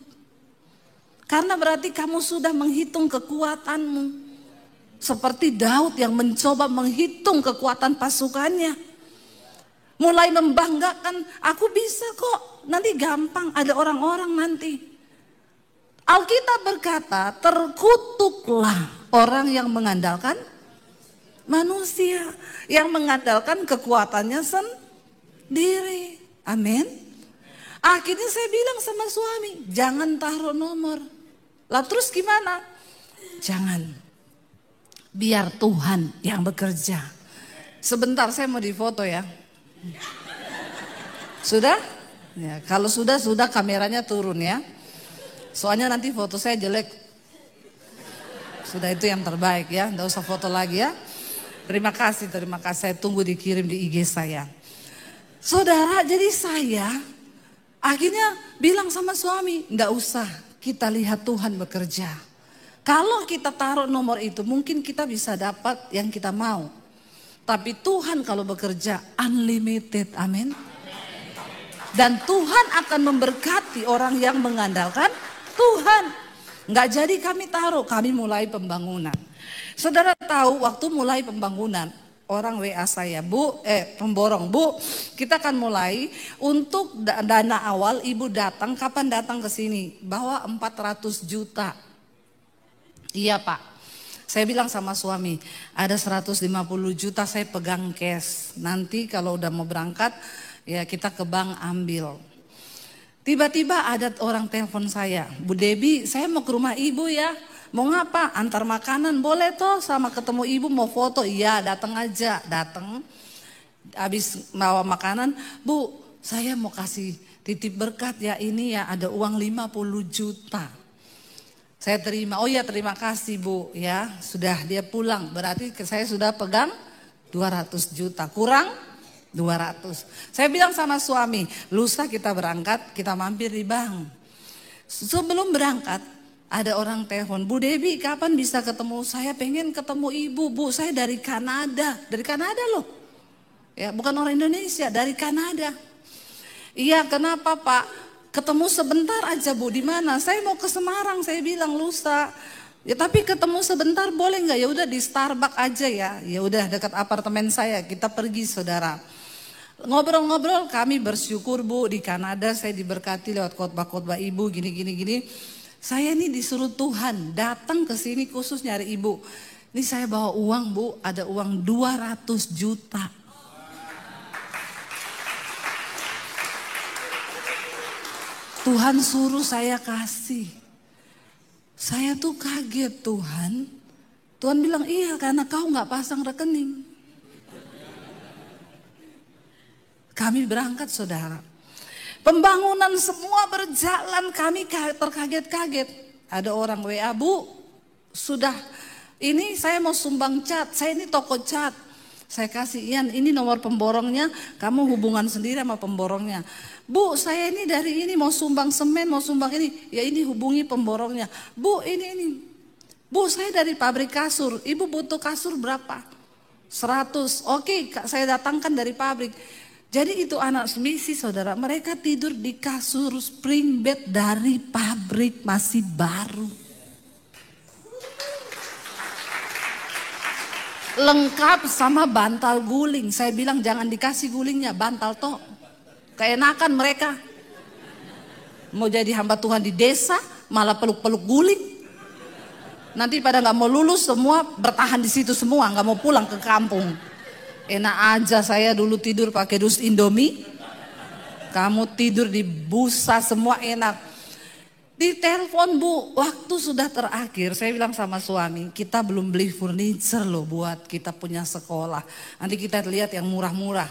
S1: Karena berarti kamu sudah menghitung kekuatanmu. Seperti Daud yang mencoba menghitung kekuatan pasukannya. Mulai membanggakan, aku bisa kok, nanti gampang, ada orang-orang nanti. Alkitab berkata, terkutuklah orang yang mengandalkan manusia, yang mengandalkan kekuatannya sendiri. Amin. Akhirnya saya bilang sama suami, jangan taruh nomor. Lah terus gimana? Jangan. Biar Tuhan yang bekerja. Sebentar saya mau difoto ya. Sudah? Ya, kalau sudah kameranya turun ya. Soalnya nanti foto saya jelek. Sudah itu yang terbaik ya, enggak usah foto lagi ya. Terima kasih. Saya tunggu dikirim di IG saya. Saudara, jadi saya akhirnya bilang sama suami, enggak usah, kita lihat Tuhan bekerja. Kalau kita taruh nomor itu, mungkin kita bisa dapat yang kita mau. Tapi Tuhan kalau bekerja unlimited, amin. Dan Tuhan akan memberkati orang yang mengandalkan Tuhan. Enggak jadi kami taruh, kami mulai pembangunan. Saudara tahu waktu mulai pembangunan, orang WA saya, pemborong, Bu, kita akan mulai untuk dana awal, Ibu datang, kapan datang ke sini? Bawa 400 juta. Iya Pak. Saya bilang sama suami, ada 150 juta saya pegang cash. Nanti kalau udah mau berangkat, ya kita ke bank ambil. Tiba-tiba ada orang telepon saya, Bu Debbie, saya mau ke rumah Ibu ya. Mau ngapa? Antar makanan boleh toh, sama ketemu Ibu mau foto. Iya datang aja, datang. Habis bawa makanan, Bu saya mau kasih titip berkat ya, ini ya ada uang 50 juta. Saya terima, oh ya terima kasih Bu ya, sudah dia pulang. Berarti saya sudah pegang 200 juta, kurang 200. Saya bilang sama suami, lusa kita berangkat, kita mampir di bank. Sebelum berangkat, ada orang telepon, Bu Debbie kapan bisa ketemu? Saya pengen ketemu Ibu, Bu saya dari Kanada loh. Ya bukan orang Indonesia, dari Kanada. Iya kenapa Pak? Ketemu sebentar aja Bu, di mana? Saya mau ke Semarang, saya bilang lusa. Ya tapi ketemu sebentar boleh nggak? Ya udah di Starbucks aja ya. Ya udah dekat apartemen saya, kita pergi saudara. Ngobrol-ngobrol kami bersyukur Bu, di Kanada saya diberkati lewat khotbah-khotbah Ibu gini. Saya ini disuruh Tuhan datang ke sini khusus nyari Ibu. Ini saya bawa uang Bu, ada uang 200 juta. Tuhan suruh saya kasih. Saya tuh kaget Tuhan. Tuhan bilang iya karena kau gak pasang rekening. Kami berangkat saudara. Pembangunan semua berjalan, kami terkaget-kaget. Ada orang WA, Bu sudah ini saya mau sumbang cat, saya ini toko cat. Saya kasih Ian, ini nomor pemborongnya, kamu hubungan sendiri sama pemborongnya. Bu saya ini dari ini mau sumbang semen, mau sumbang ini, ya ini hubungi pemborongnya. Bu ini. Bu saya dari pabrik kasur, Ibu butuh kasur berapa? 100, oke saya datangkan dari pabrik. Jadi itu anak misi saudara, mereka tidur di kasur spring bed dari pabrik masih baru. Lengkap sama bantal guling. Saya bilang jangan dikasih gulingnya, bantal toh. Keenakan mereka. Mau jadi hamba Tuhan di desa, malah peluk-peluk guling. Nanti pada nggak mau lulus semua bertahan di situ semua, nggak mau pulang ke kampung. Enak aja saya dulu tidur pakai dus Indomie. Kamu tidur di busa semua enak. Di telepon Bu, waktu sudah terakhir, saya bilang sama suami, kita belum beli furniture loh buat kita punya sekolah. Nanti kita lihat yang murah-murah.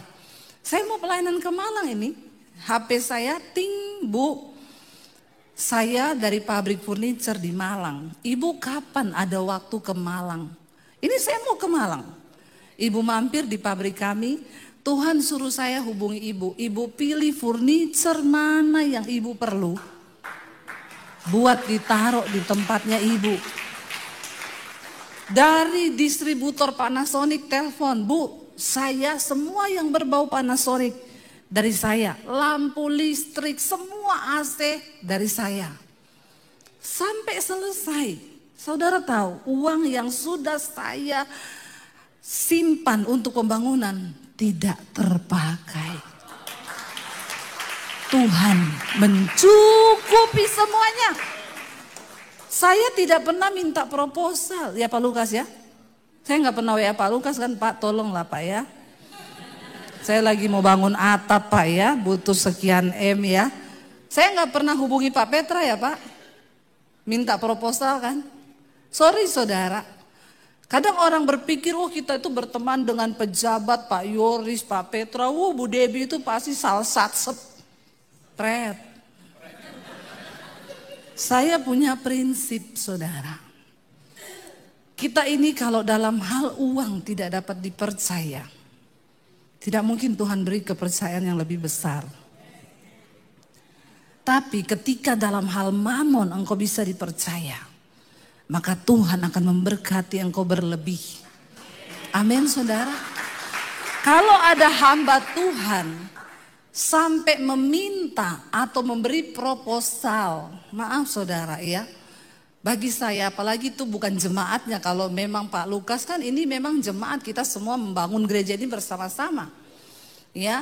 S1: Saya mau pelayanan ke Malang ini, HP saya ting Bu. Saya dari pabrik furniture di Malang. Ibu kapan ada waktu ke Malang? Ini saya mau ke Malang. Ibu mampir di pabrik kami, Tuhan suruh saya hubungi Ibu. Ibu pilih furniture mana yang Ibu perlu. Buat ditaruh di tempatnya Ibu. Dari distributor Panasonic telepon, Bu, saya semua yang berbau Panasonic dari saya. Lampu listrik, semua AC dari saya. Sampai selesai. Saudara tahu, uang yang sudah saya simpan untuk pembangunan tidak terpakai. Tuhan mencukupi semuanya. Saya tidak pernah minta proposal, ya Pak Lukas ya. Saya nggak pernah WA Pak Lukas kan, Pak tolonglah Pak ya. Saya lagi mau bangun atap Pak ya, butuh sekian M ya. Saya nggak pernah hubungi Pak Petra ya Pak, minta proposal kan. Sorry saudara, kadang orang berpikir, oh kita itu berteman dengan pejabat Pak Yoris, Pak Petra, Bu Debbie itu pasti salsat sepret. Saya punya prinsip saudara. Kita ini kalau dalam hal uang tidak dapat dipercaya, tidak mungkin Tuhan beri kepercayaan yang lebih besar. Tapi ketika dalam hal mamon engkau bisa dipercaya, maka Tuhan akan memberkati engkau berlebih. Amin saudara. Kalau ada hamba Tuhan sampai meminta atau memberi proposal, maaf saudara ya, bagi saya apalagi itu bukan jemaatnya, kalau memang Pak Lukas kan ini memang jemaat, kita semua membangun gereja ini bersama-sama ya.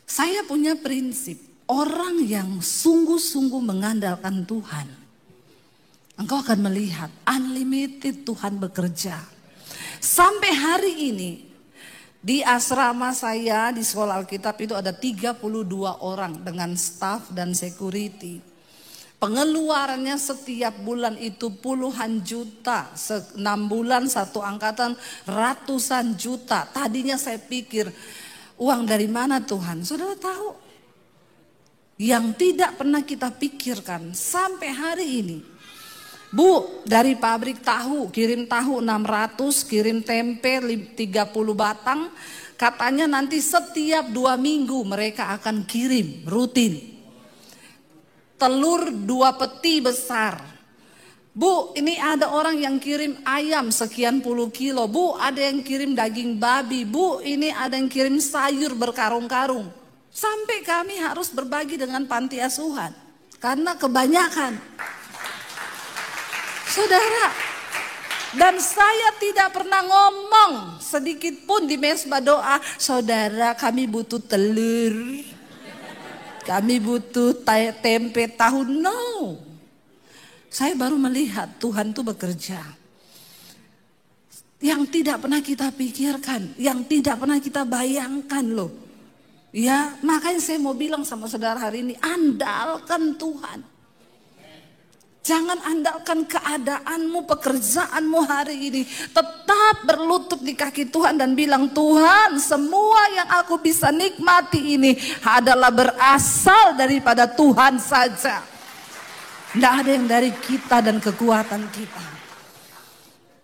S1: Saya punya prinsip, orang yang sungguh-sungguh mengandalkan Tuhan, engkau akan melihat unlimited Tuhan bekerja. Sampai hari ini di asrama saya di sekolah Alkitab itu ada 32 orang dengan staf dan security. Pengeluarannya setiap bulan itu puluhan juta, 6 bulan satu angkatan ratusan juta. Tadinya saya pikir uang dari mana Tuhan? Saudara tahu? Yang tidak pernah kita pikirkan sampai hari ini. Bu, dari pabrik tahu, kirim tahu 600, kirim tempe 30 batang. Katanya nanti setiap 2 minggu mereka akan kirim rutin. Telur 2 peti besar. Bu, ini ada orang yang kirim ayam sekian puluh kilo. Bu, ada yang kirim daging babi. Bu, ini ada yang kirim sayur berkarung-karung. Sampai kami harus berbagi dengan panti asuhan. Karena kebanyakan. Saudara, dan saya tidak pernah ngomong sedikit pun di mesbah doa, saudara kami butuh telur, kami butuh tempe tahu, no. Saya baru melihat Tuhan itu bekerja. Yang tidak pernah kita pikirkan, yang tidak pernah kita bayangkan loh. Ya, makanya saya mau bilang sama saudara hari ini, andalkan Tuhan. Jangan andalkan keadaanmu, pekerjaanmu hari ini. Tetap berlutut di kaki Tuhan dan bilang, Tuhan, semua yang aku bisa nikmati ini adalah berasal daripada Tuhan saja. Tidak ada yang dari kita dan kekuatan kita.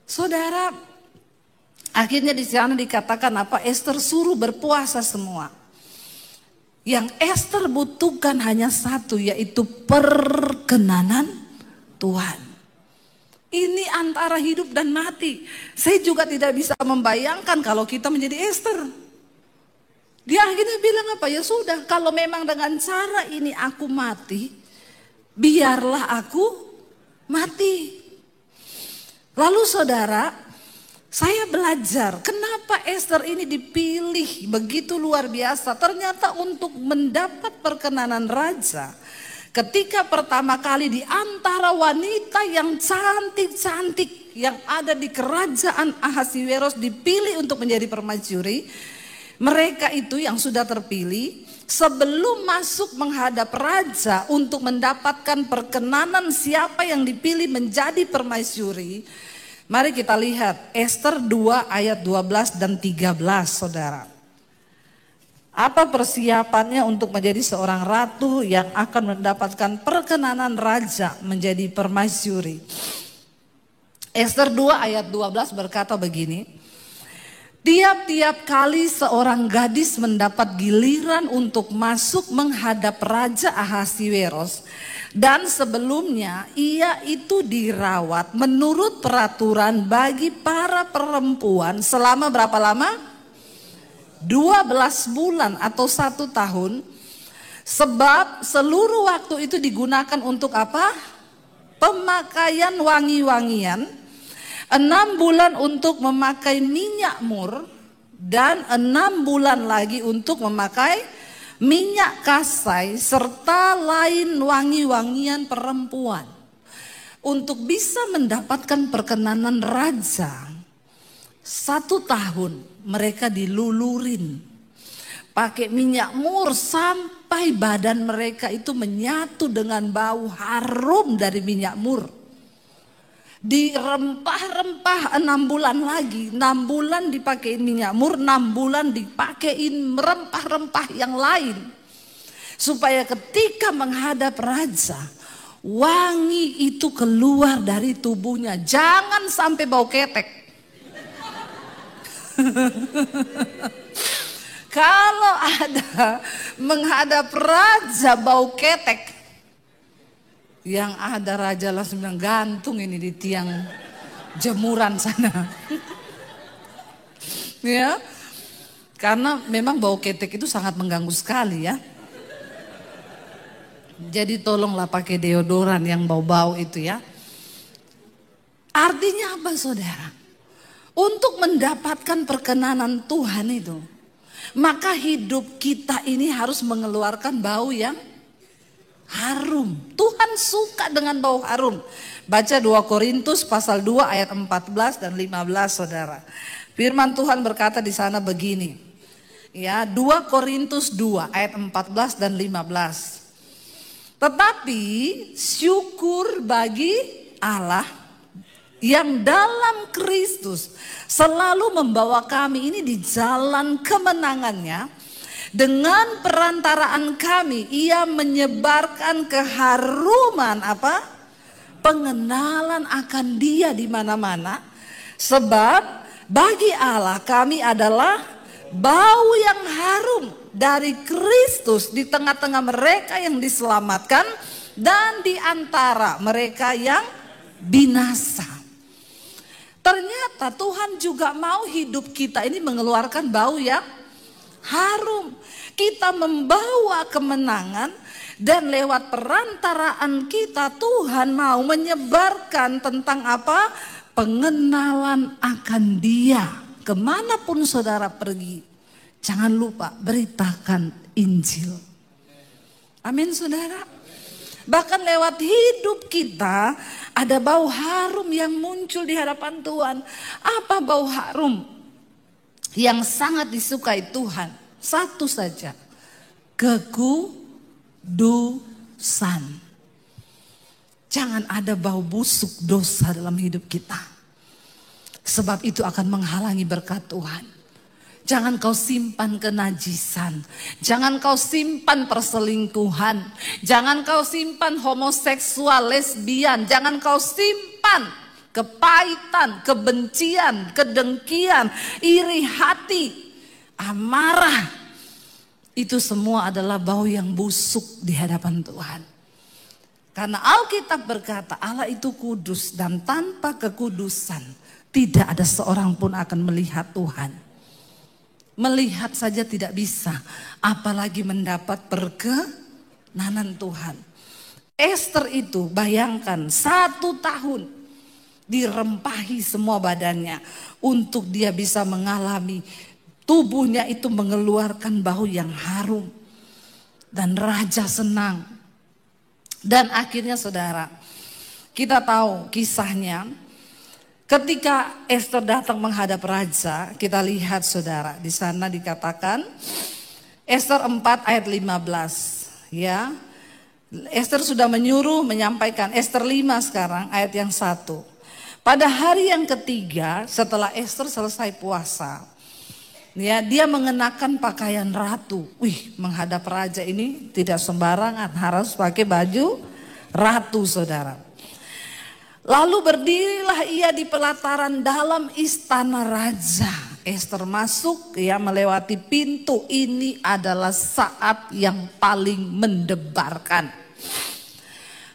S1: Saudara, akhirnya di sana dikatakan apa? Esther suruh berpuasa semua. Yang Esther butuhkan hanya satu, yaitu perkenanan Tuhan. Ini antara hidup dan mati. Saya juga tidak bisa membayangkan kalau kita menjadi Esther. Dia akhirnya bilang apa? Ya sudah, kalau memang dengan cara ini aku mati, biarlah aku mati. Lalu saudara, saya belajar kenapa Esther ini dipilih begitu luar biasa. Ternyata untuk mendapat perkenanan raja. Ketika pertama kali di antara wanita yang cantik-cantik yang ada di kerajaan Ahasiweros dipilih untuk menjadi permaisuri, mereka itu yang sudah terpilih sebelum masuk menghadap raja untuk mendapatkan perkenanan siapa yang dipilih menjadi permaisuri. Mari kita lihat Esther 2 ayat 12 dan 13 saudara. Apa persiapannya untuk menjadi seorang ratu yang akan mendapatkan perkenanan raja menjadi permaisuri? Esther 2 ayat 12 berkata begini. Tiap-tiap kali seorang gadis mendapat giliran untuk masuk menghadap Raja Ahasiweros, dan sebelumnya ia itu dirawat menurut peraturan bagi para perempuan selama berapa lama? 12 bulan atau 1 tahun. Sebab seluruh waktu itu digunakan untuk apa? Pemakaian wangi-wangian. 6 bulan untuk memakai minyak mur dan 6 bulan lagi untuk memakai minyak kasai serta lain wangi-wangian perempuan. Untuk bisa mendapatkan perkenanan raja, 1 tahun mereka dilulurin pakai minyak mur sampai badan mereka itu menyatu dengan bau harum dari minyak mur. Dirempah-rempah 6 bulan lagi, 6 bulan dipakein minyak mur, 6 bulan dipakein rempah-rempah yang lain. Supaya ketika menghadap raja, wangi itu keluar dari tubuhnya. Jangan sampai bau ketek. Kalau ada menghadap raja bau ketek, yang ada raja langsung bilang, gantung ini di tiang jemuran sana. Ya, karena memang bau ketek itu sangat mengganggu sekali ya. Jadi tolonglah pakai deodoran yang bau-bau itu ya. Artinya apa saudara? Untuk mendapatkan perkenanan Tuhan itu, maka hidup kita ini harus mengeluarkan bau yang harum. Tuhan suka dengan bau harum. Baca 2 Korintus pasal 2 ayat 14 dan 15 saudara. Firman Tuhan berkata di sana begini. Ya, 2 Korintus 2 ayat 14 dan 15. Tetapi syukur bagi Allah yang dalam Kristus selalu membawa kami ini di jalan kemenangannya. Dengan perantaraan kami ia menyebarkan keharuman apa? Pengenalan akan Dia di mana-mana. Sebab bagi Allah kami adalah bau yang harum dari Kristus di tengah-tengah mereka yang diselamatkan dan di antara mereka yang binasa. Ternyata Tuhan juga mau hidup kita ini mengeluarkan bau yang harum. Kita membawa kemenangan dan lewat perantaraan kita Tuhan mau menyebarkan tentang apa? Pengenalan akan Dia. Kemanapun saudara pergi, jangan lupa beritakan Injil. Amin saudara. Bahkan lewat hidup kita ada bau harum yang muncul di hadapan Tuhan. Apa bau harum yang sangat disukai Tuhan? Satu saja, kekudusan. Jangan ada bau busuk dosa dalam hidup kita. Sebab itu akan menghalangi berkat Tuhan. Jangan kau simpan kenajisan. Jangan kau simpan perselingkuhan. Jangan kau simpan homoseksual, lesbian. Jangan kau simpan kepahitan, kebencian, kedengkian, iri hati, amarah. Itu semua adalah bau yang busuk di hadapan Tuhan. Karena Alkitab berkata Allah itu kudus dan tanpa kekudusan tidak ada seorang pun akan melihat Tuhan. Melihat saja tidak bisa, apalagi mendapat perkenanan Tuhan. Esther itu bayangkan 1 tahun dirempahi semua badannya untuk dia bisa mengalami tubuhnya itu mengeluarkan bau yang harum. Dan raja senang. Dan akhirnya saudara, kita tahu kisahnya. Ketika Esther datang menghadap raja, kita lihat saudara, di sana dikatakan Esther 4 ayat 15, ya. Esther sudah menyuruh menyampaikan, Esther 5 sekarang ayat yang 1. Pada hari yang ketiga setelah Esther selesai puasa, ya, dia mengenakan pakaian ratu. Menghadap raja ini tidak sembarangan, harus pakai baju ratu saudara. Lalu berdirilah ia di pelataran dalam istana raja. Esther masuk, ya, melewati pintu. Ini adalah saat yang paling mendebarkan.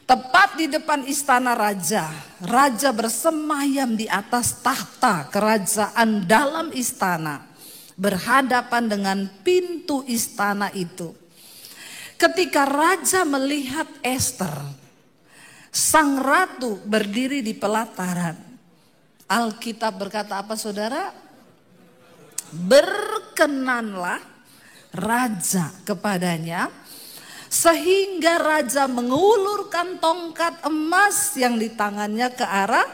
S1: Tepat di depan istana raja, raja bersemayam di atas tahta kerajaan dalam istana, berhadapan dengan pintu istana itu. Ketika raja melihat Esther, sang ratu berdiri di pelataran. Alkitab berkata apa saudara? berkenanlah raja kepadanya, sehingga raja mengulurkan tongkat emas yang di tangannya ke arah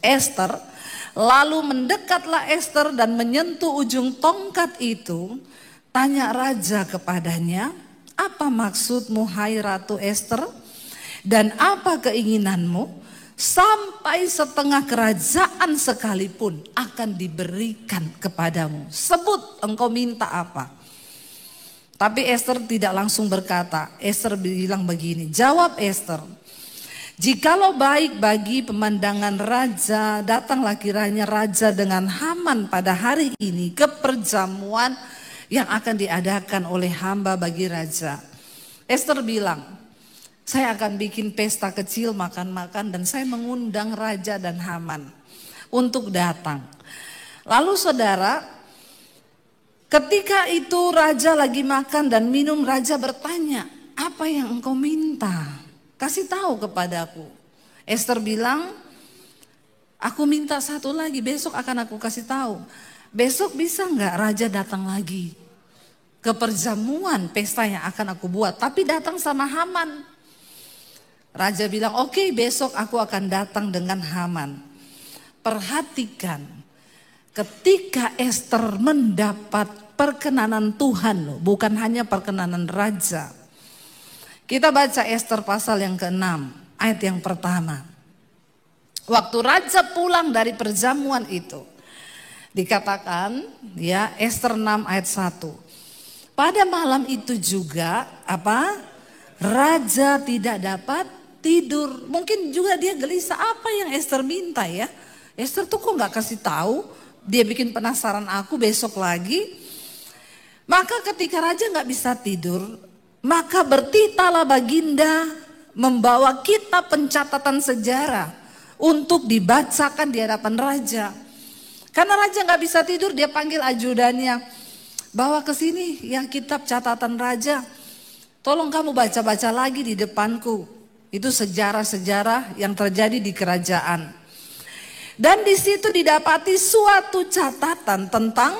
S1: Ester. Lalu mendekatlah Ester dan menyentuh ujung tongkat itu. Tanya raja kepadanya, apa maksudmu hai Ratu Ester? Dan apa keinginanmu? Sampai setengah kerajaan sekalipun akan diberikan kepadamu. Sebut engkau minta apa. Tapi Ester tidak langsung berkata. Ester bilang begini, jawab Ester, jikalau baik bagi pemandangan raja, datanglah kiranya raja dengan Haman pada hari ini ke perjamuan yang akan diadakan oleh hamba bagi raja. Ester bilang, saya akan bikin pesta kecil makan-makan dan saya mengundang raja dan Haman untuk datang. Lalu saudara, ketika itu raja lagi makan dan minum, raja bertanya, apa yang engkau minta? Kasih tahu kepadaku. Ester bilang, aku minta satu lagi, besok akan aku kasih tahu. Besok bisa enggak raja datang lagi ke perjamuan pesta yang akan aku buat, tapi datang sama Haman. Raja bilang, oke, besok aku akan datang dengan Haman. Perhatikan, ketika Ester mendapat perkenanan Tuhan loh, bukan hanya perkenanan raja. Kita baca Ester pasal yang ke-6, ayat yang pertama. Waktu raja pulang dari perjamuan itu, dikatakan ya Ester 6 ayat 1. Pada malam itu juga raja tidak dapat tidur. Mungkin juga dia gelisah, apa yang Ester minta ya. Ester tuh kok gak kasih tahu. Dia bikin penasaran aku, besok lagi. Maka ketika raja gak bisa tidur, maka bertitalah baginda membawa kitab pencatatan sejarah untuk dibacakan di hadapan raja. Karena raja gak bisa tidur, dia panggil ajudannya, bawa ke sini yang kitab catatan raja. Tolong kamu baca-baca lagi di depanku. Itu sejarah-sejarah yang terjadi di kerajaan. Dan di situ didapati suatu catatan tentang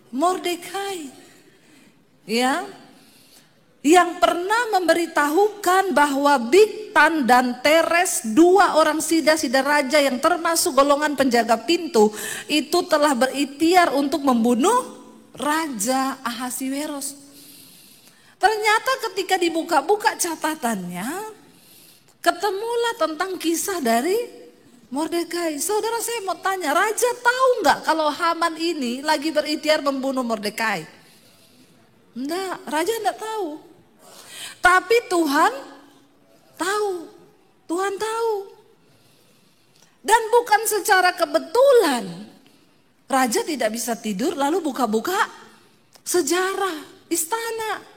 S1: Mordekai. Ya. Yang pernah memberitahukan bahwa Bigtan dan Teres, dua orang sida-sida raja yang termasuk golongan penjaga pintu, itu telah berikhtiar untuk membunuh Raja Ahasiweros. Ternyata ketika dibuka-buka catatannya, ketemulah tentang kisah dari Mordekai. Saudara, saya mau tanya, raja tahu nggak kalau Haman ini lagi berikhtiar membunuh Mordekai? Enggak, raja enggak tahu. Tapi Tuhan tahu. Tuhan tahu. Dan bukan secara kebetulan raja tidak bisa tidur lalu buka-buka sejarah istana.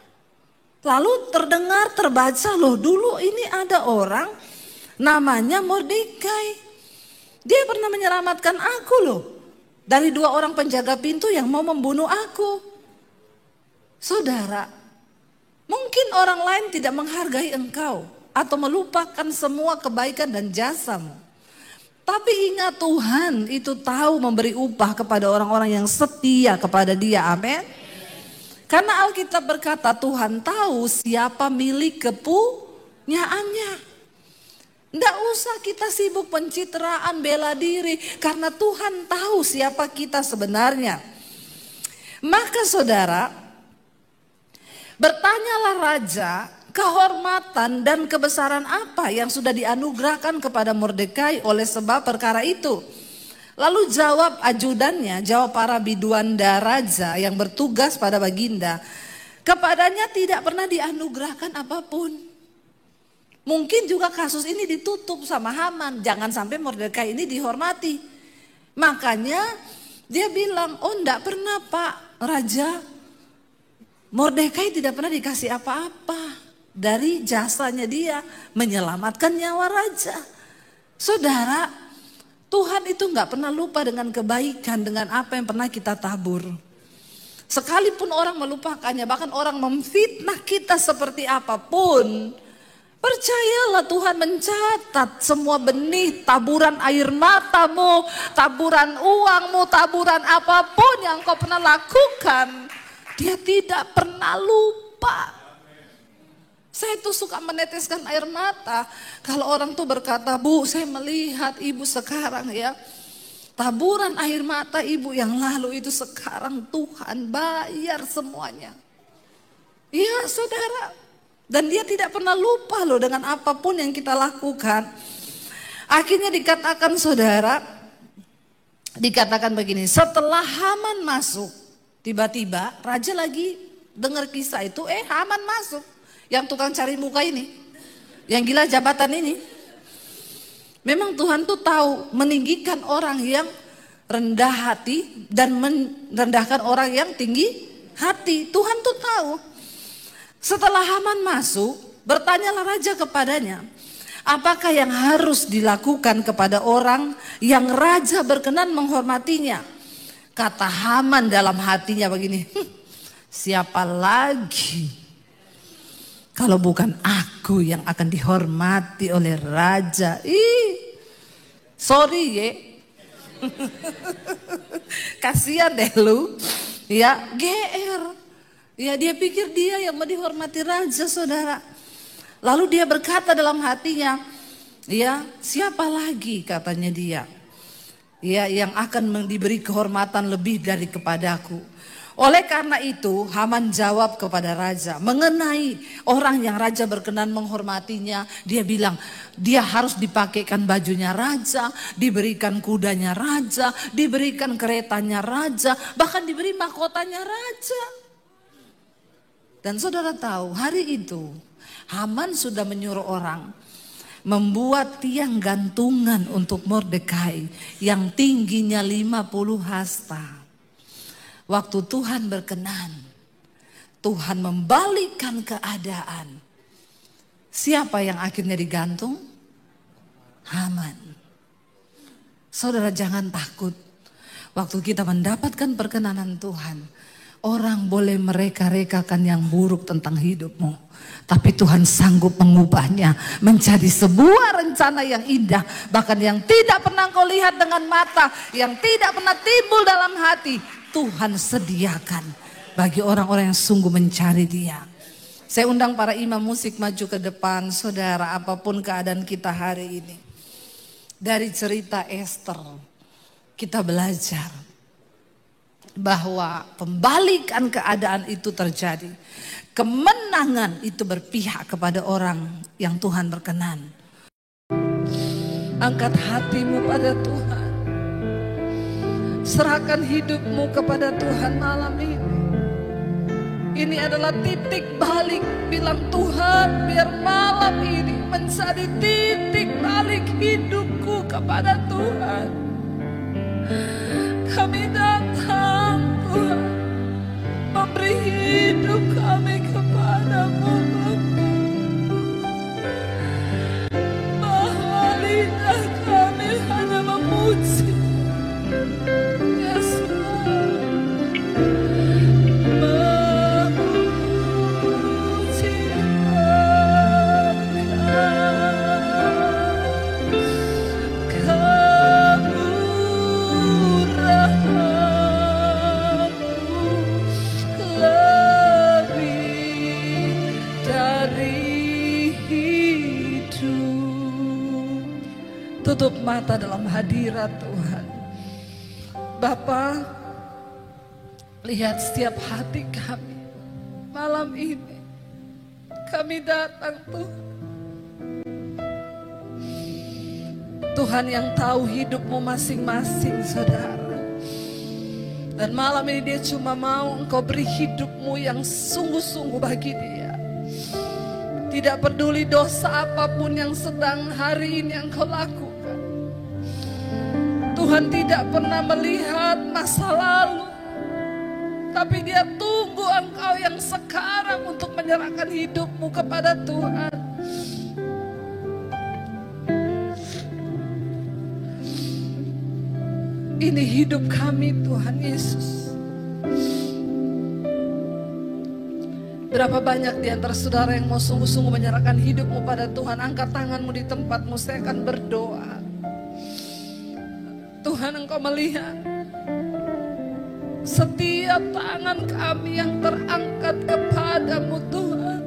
S1: Lalu terbaca loh, dulu ini ada orang namanya Mordekai. Dia pernah menyelamatkan aku loh dari dua orang penjaga pintu yang mau membunuh aku. Saudara, mungkin orang lain tidak menghargai engkau atau melupakan semua kebaikan dan jasamu. Tapi ingat, Tuhan itu tahu memberi upah kepada orang-orang yang setia kepada Dia. Amin. Karena Alkitab berkata Tuhan tahu siapa milik kepunyaannya. Tidak usah kita sibuk pencitraan, bela diri. Karena Tuhan tahu siapa kita sebenarnya. Maka saudara, bertanyalah raja, kehormatan dan kebesaran apa yang sudah dianugerahkan kepada Mordekai oleh sebab perkara itu. Lalu jawab ajudannya, jawab para biduanda raja yang bertugas pada baginda, kepadanya tidak pernah dianugerahkan apapun. Mungkin juga kasus ini ditutup sama Haman, jangan sampai Mordekai ini dihormati. Makanya dia bilang, oh enggak pernah Pak Raja, Mordekai tidak pernah dikasih apa-apa dari jasanya dia menyelamatkan nyawa raja. Saudara, Tuhan itu gak pernah lupa dengan kebaikan, dengan apa yang pernah kita tabur. Sekalipun orang melupakannya, bahkan orang memfitnah kita seperti apapun, Percayalah Tuhan mencatat semua benih, taburan air matamu, taburan uangmu, taburan apapun yang kau pernah lakukan. Dia tidak pernah lupa. Saya tuh suka meneteskan air mata. Kalau orang tuh berkata, Bu, saya melihat ibu sekarang ya. Taburan air mata ibu yang lalu itu sekarang Tuhan bayar semuanya. Iya saudara. Dan dia tidak pernah lupa loh dengan apapun yang kita lakukan. Akhirnya dikatakan saudara, dikatakan begini, setelah Haman masuk, tiba-tiba raja lagi dengar kisah itu, Haman masuk. Yang tukang cari muka ini, yang gila jabatan ini. Memang Tuhan tuh tahu meninggikan orang yang rendah hati dan merendahkan orang yang tinggi hati. Tuhan tuh tahu. Setelah Haman masuk, bertanyalah raja kepadanya, apakah yang harus dilakukan kepada orang yang raja berkenan menghormatinya? Kata Haman dalam hatinya begini, siapa lagi kalau bukan aku yang akan dihormati oleh raja? Sorry ye. Kasihan deh lu. Ya, GR. Ya, dia pikir dia yang mau dihormati raja, saudara. Lalu dia berkata dalam hatinya, ya, siapa lagi katanya dia, ya, yang akan diberi kehormatan lebih dari kepadaku. Oleh karena itu Haman jawab kepada raja mengenai orang yang raja berkenan menghormatinya. Dia bilang dia harus dipakaikan bajunya raja, diberikan kudanya raja, diberikan keretanya raja, bahkan diberi mahkotanya raja. Dan saudara tahu hari itu Haman sudah menyuruh orang membuat tiang gantungan untuk Mordekai yang tingginya 50 hasta. Waktu Tuhan berkenan, Tuhan membalikkan keadaan. Siapa yang akhirnya digantung? Haman. Saudara jangan takut. Waktu kita mendapatkan perkenanan Tuhan, orang boleh mereka-rekakan yang buruk tentang hidupmu, tapi Tuhan sanggup mengubahnya menjadi sebuah rencana yang indah. Bahkan yang tidak pernah kau lihat dengan mata, yang tidak pernah timbul dalam hati, Tuhan sediakan bagi orang-orang yang sungguh mencari Dia. Saya undang para imam musik maju ke depan, saudara, apapun keadaan kita hari ini. Dari cerita Esther, kita belajar bahwa pembalikan keadaan itu terjadi. Kemenangan itu berpihak kepada orang yang Tuhan berkenan. Angkat hatimu pada Tuhan. Serahkan hidupmu kepada Tuhan malam ini. Ini adalah titik balik. Bilang Tuhan, biar malam ini menjadi titik balik hidupku kepada Tuhan. Kami datang Tuhan, memberi hidup kami kepadamu Bapa. Bahwa lidah kami hanya memuji. Yes, tutup mata dalam hadirat Tuhan. Bapa, lihat setiap hati kami malam ini. Kami datang Tuhan. Tuhan yang tahu hidupmu masing-masing saudara. Dan malam ini dia cuma mau Engkau beri hidupmu yang sungguh-sungguh bagi dia. Tidak peduli dosa apapun yang sedang hari ini Engkau lakukan. Tuhan tidak pernah melihat masa lalu, tapi Dia tunggu engkau yang sekarang untuk menyerahkan hidupmu kepada Tuhan. Ini hidup kami Tuhan Yesus. Berapa banyak di antara saudara yang mau sungguh-sungguh menyerahkan hidupmu pada Tuhan? Angkat tanganmu di tempatmu, saya akan berdoa. Tuhan, Engkau melihat setiap tangan kami yang terangkat kepadamu Tuhan.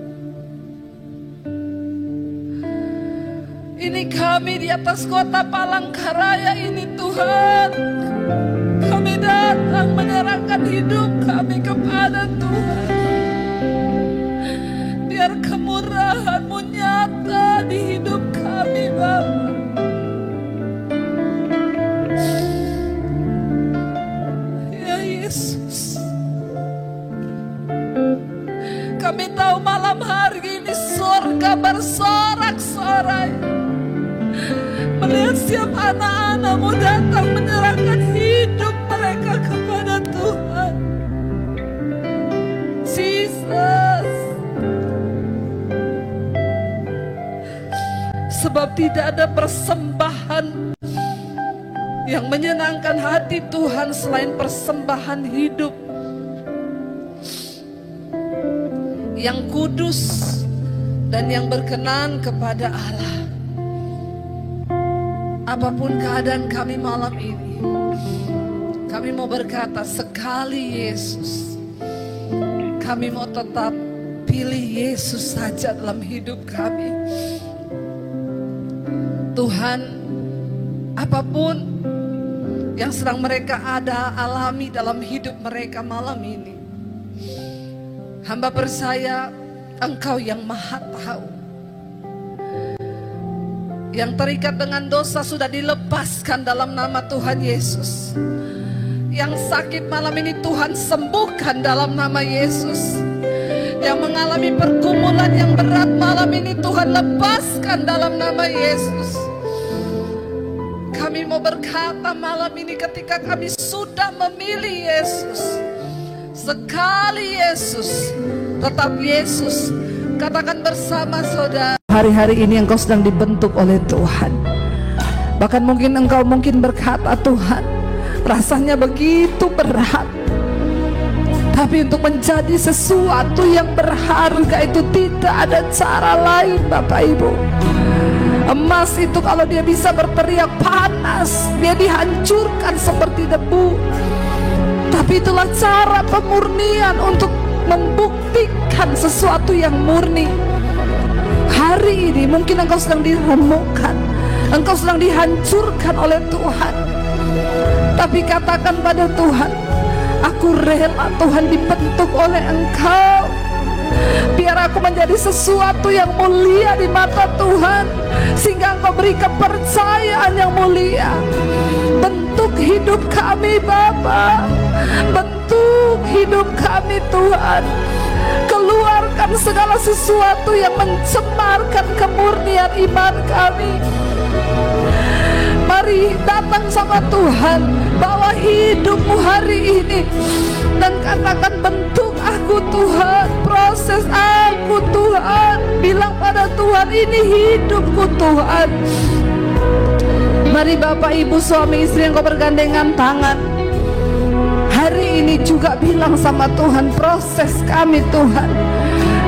S1: Ini kami di atas kota Palangkaraya ini Tuhan. Kami datang menyerahkan hidup kami kepada Tuhan. Biar kemurahan-Mu nyata di hidup kami Bapa. Ya Yesus, kami tahu malam hari ini surga bersorak-sorai melihat setiap anak-anak-Mu datang menyerahkan hidup mereka kepada Tuhan. Jesus, sebab tidak ada persembahan yang menyenangkan hati Tuhan selain persembahan hidup yang kudus dan yang berkenan kepada Allah. Apapun keadaan kami malam ini, kami mau berkata sekali Yesus, kami mau tetap pilih Yesus saja dalam hidup kami. Tuhan, apapun yang sedang mereka alami dalam hidup mereka malam ini, hamba percaya Engkau yang Maha Tahu. Yang terikat dengan dosa sudah dilepaskan dalam nama Tuhan Yesus. Yang sakit malam ini Tuhan sembuhkan dalam nama Yesus. Yang mengalami pergumulan yang berat malam ini Tuhan lepaskan dalam nama Yesus. Kami mau berkata malam ini ketika kami sudah memilih Yesus, sekali Yesus, tetap Yesus. Katakan bersama saudara, hari-hari ini engkau sedang dibentuk oleh Tuhan. Bahkan engkau mungkin berkata, Tuhan, rasanya begitu berat. Tapi untuk menjadi sesuatu yang berharga itu tidak ada cara lain Bapak Ibu. Emas itu kalau dia bisa berteriak panas, dia dihancurkan seperti debu. Tapi itulah cara pemurnian untuk membuktikan sesuatu yang murni. Hari ini mungkin engkau sedang diremukkan, engkau sedang dihancurkan oleh Tuhan. Tapi katakan pada Tuhan, aku rela Tuhan dibentuk oleh Engkau. Biar aku menjadi sesuatu yang mulia di mata Tuhan, sehingga Engkau beri kepercayaan yang mulia. Bentuk hidup kami Bapa, bentuk hidup kami Tuhan. Keluarkan segala sesuatu yang mencemarkan kemurnian iman kami. Mari datang sama Tuhan, bawa hidupmu hari ini dan katakan, bentuk aku Tuhan, proses aku Tuhan. Bilang pada Tuhan, ini hidupku Tuhan. Mari Bapak Ibu suami istri yang kau bergandengan tangan, hari ini juga bilang sama Tuhan, proses kami Tuhan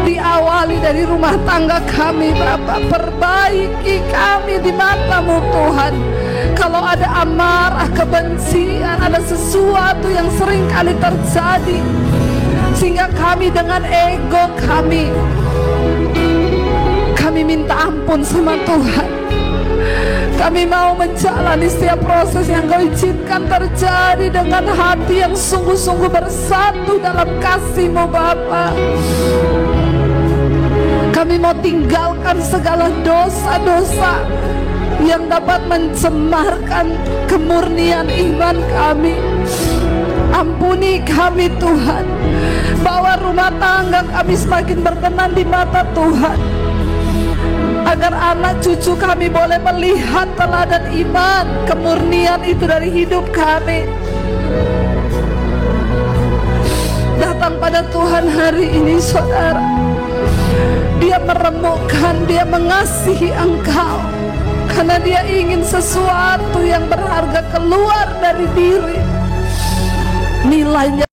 S1: diawali dari rumah tangga kami Bapak. Perbaiki kami di mata-Mu Tuhan. Kalau ada amarah, kebencian, ada sesuatu yang sering kali terjadi, sehingga kami dengan ego kami minta ampun sama Tuhan. Kami mau menjalani setiap proses yang Kau izinkan terjadi dengan hati yang sungguh-sungguh bersatu dalam kasih-Mu Bapa. Kami mau tinggalkan segala dosa-dosa yang dapat mencemarkan kemurnian iman kami. Ampuni kami Tuhan, bawa rumah tangga kami semakin berkenan di mata Tuhan, agar anak cucu kami boleh melihat teladan iman, kemurnian itu dari hidup kami. Datang pada Tuhan hari ini saudara, dia meremukkan, dia mengasihi engkau, karena dia ingin sesuatu yang berharga keluar dari diri. Nilainya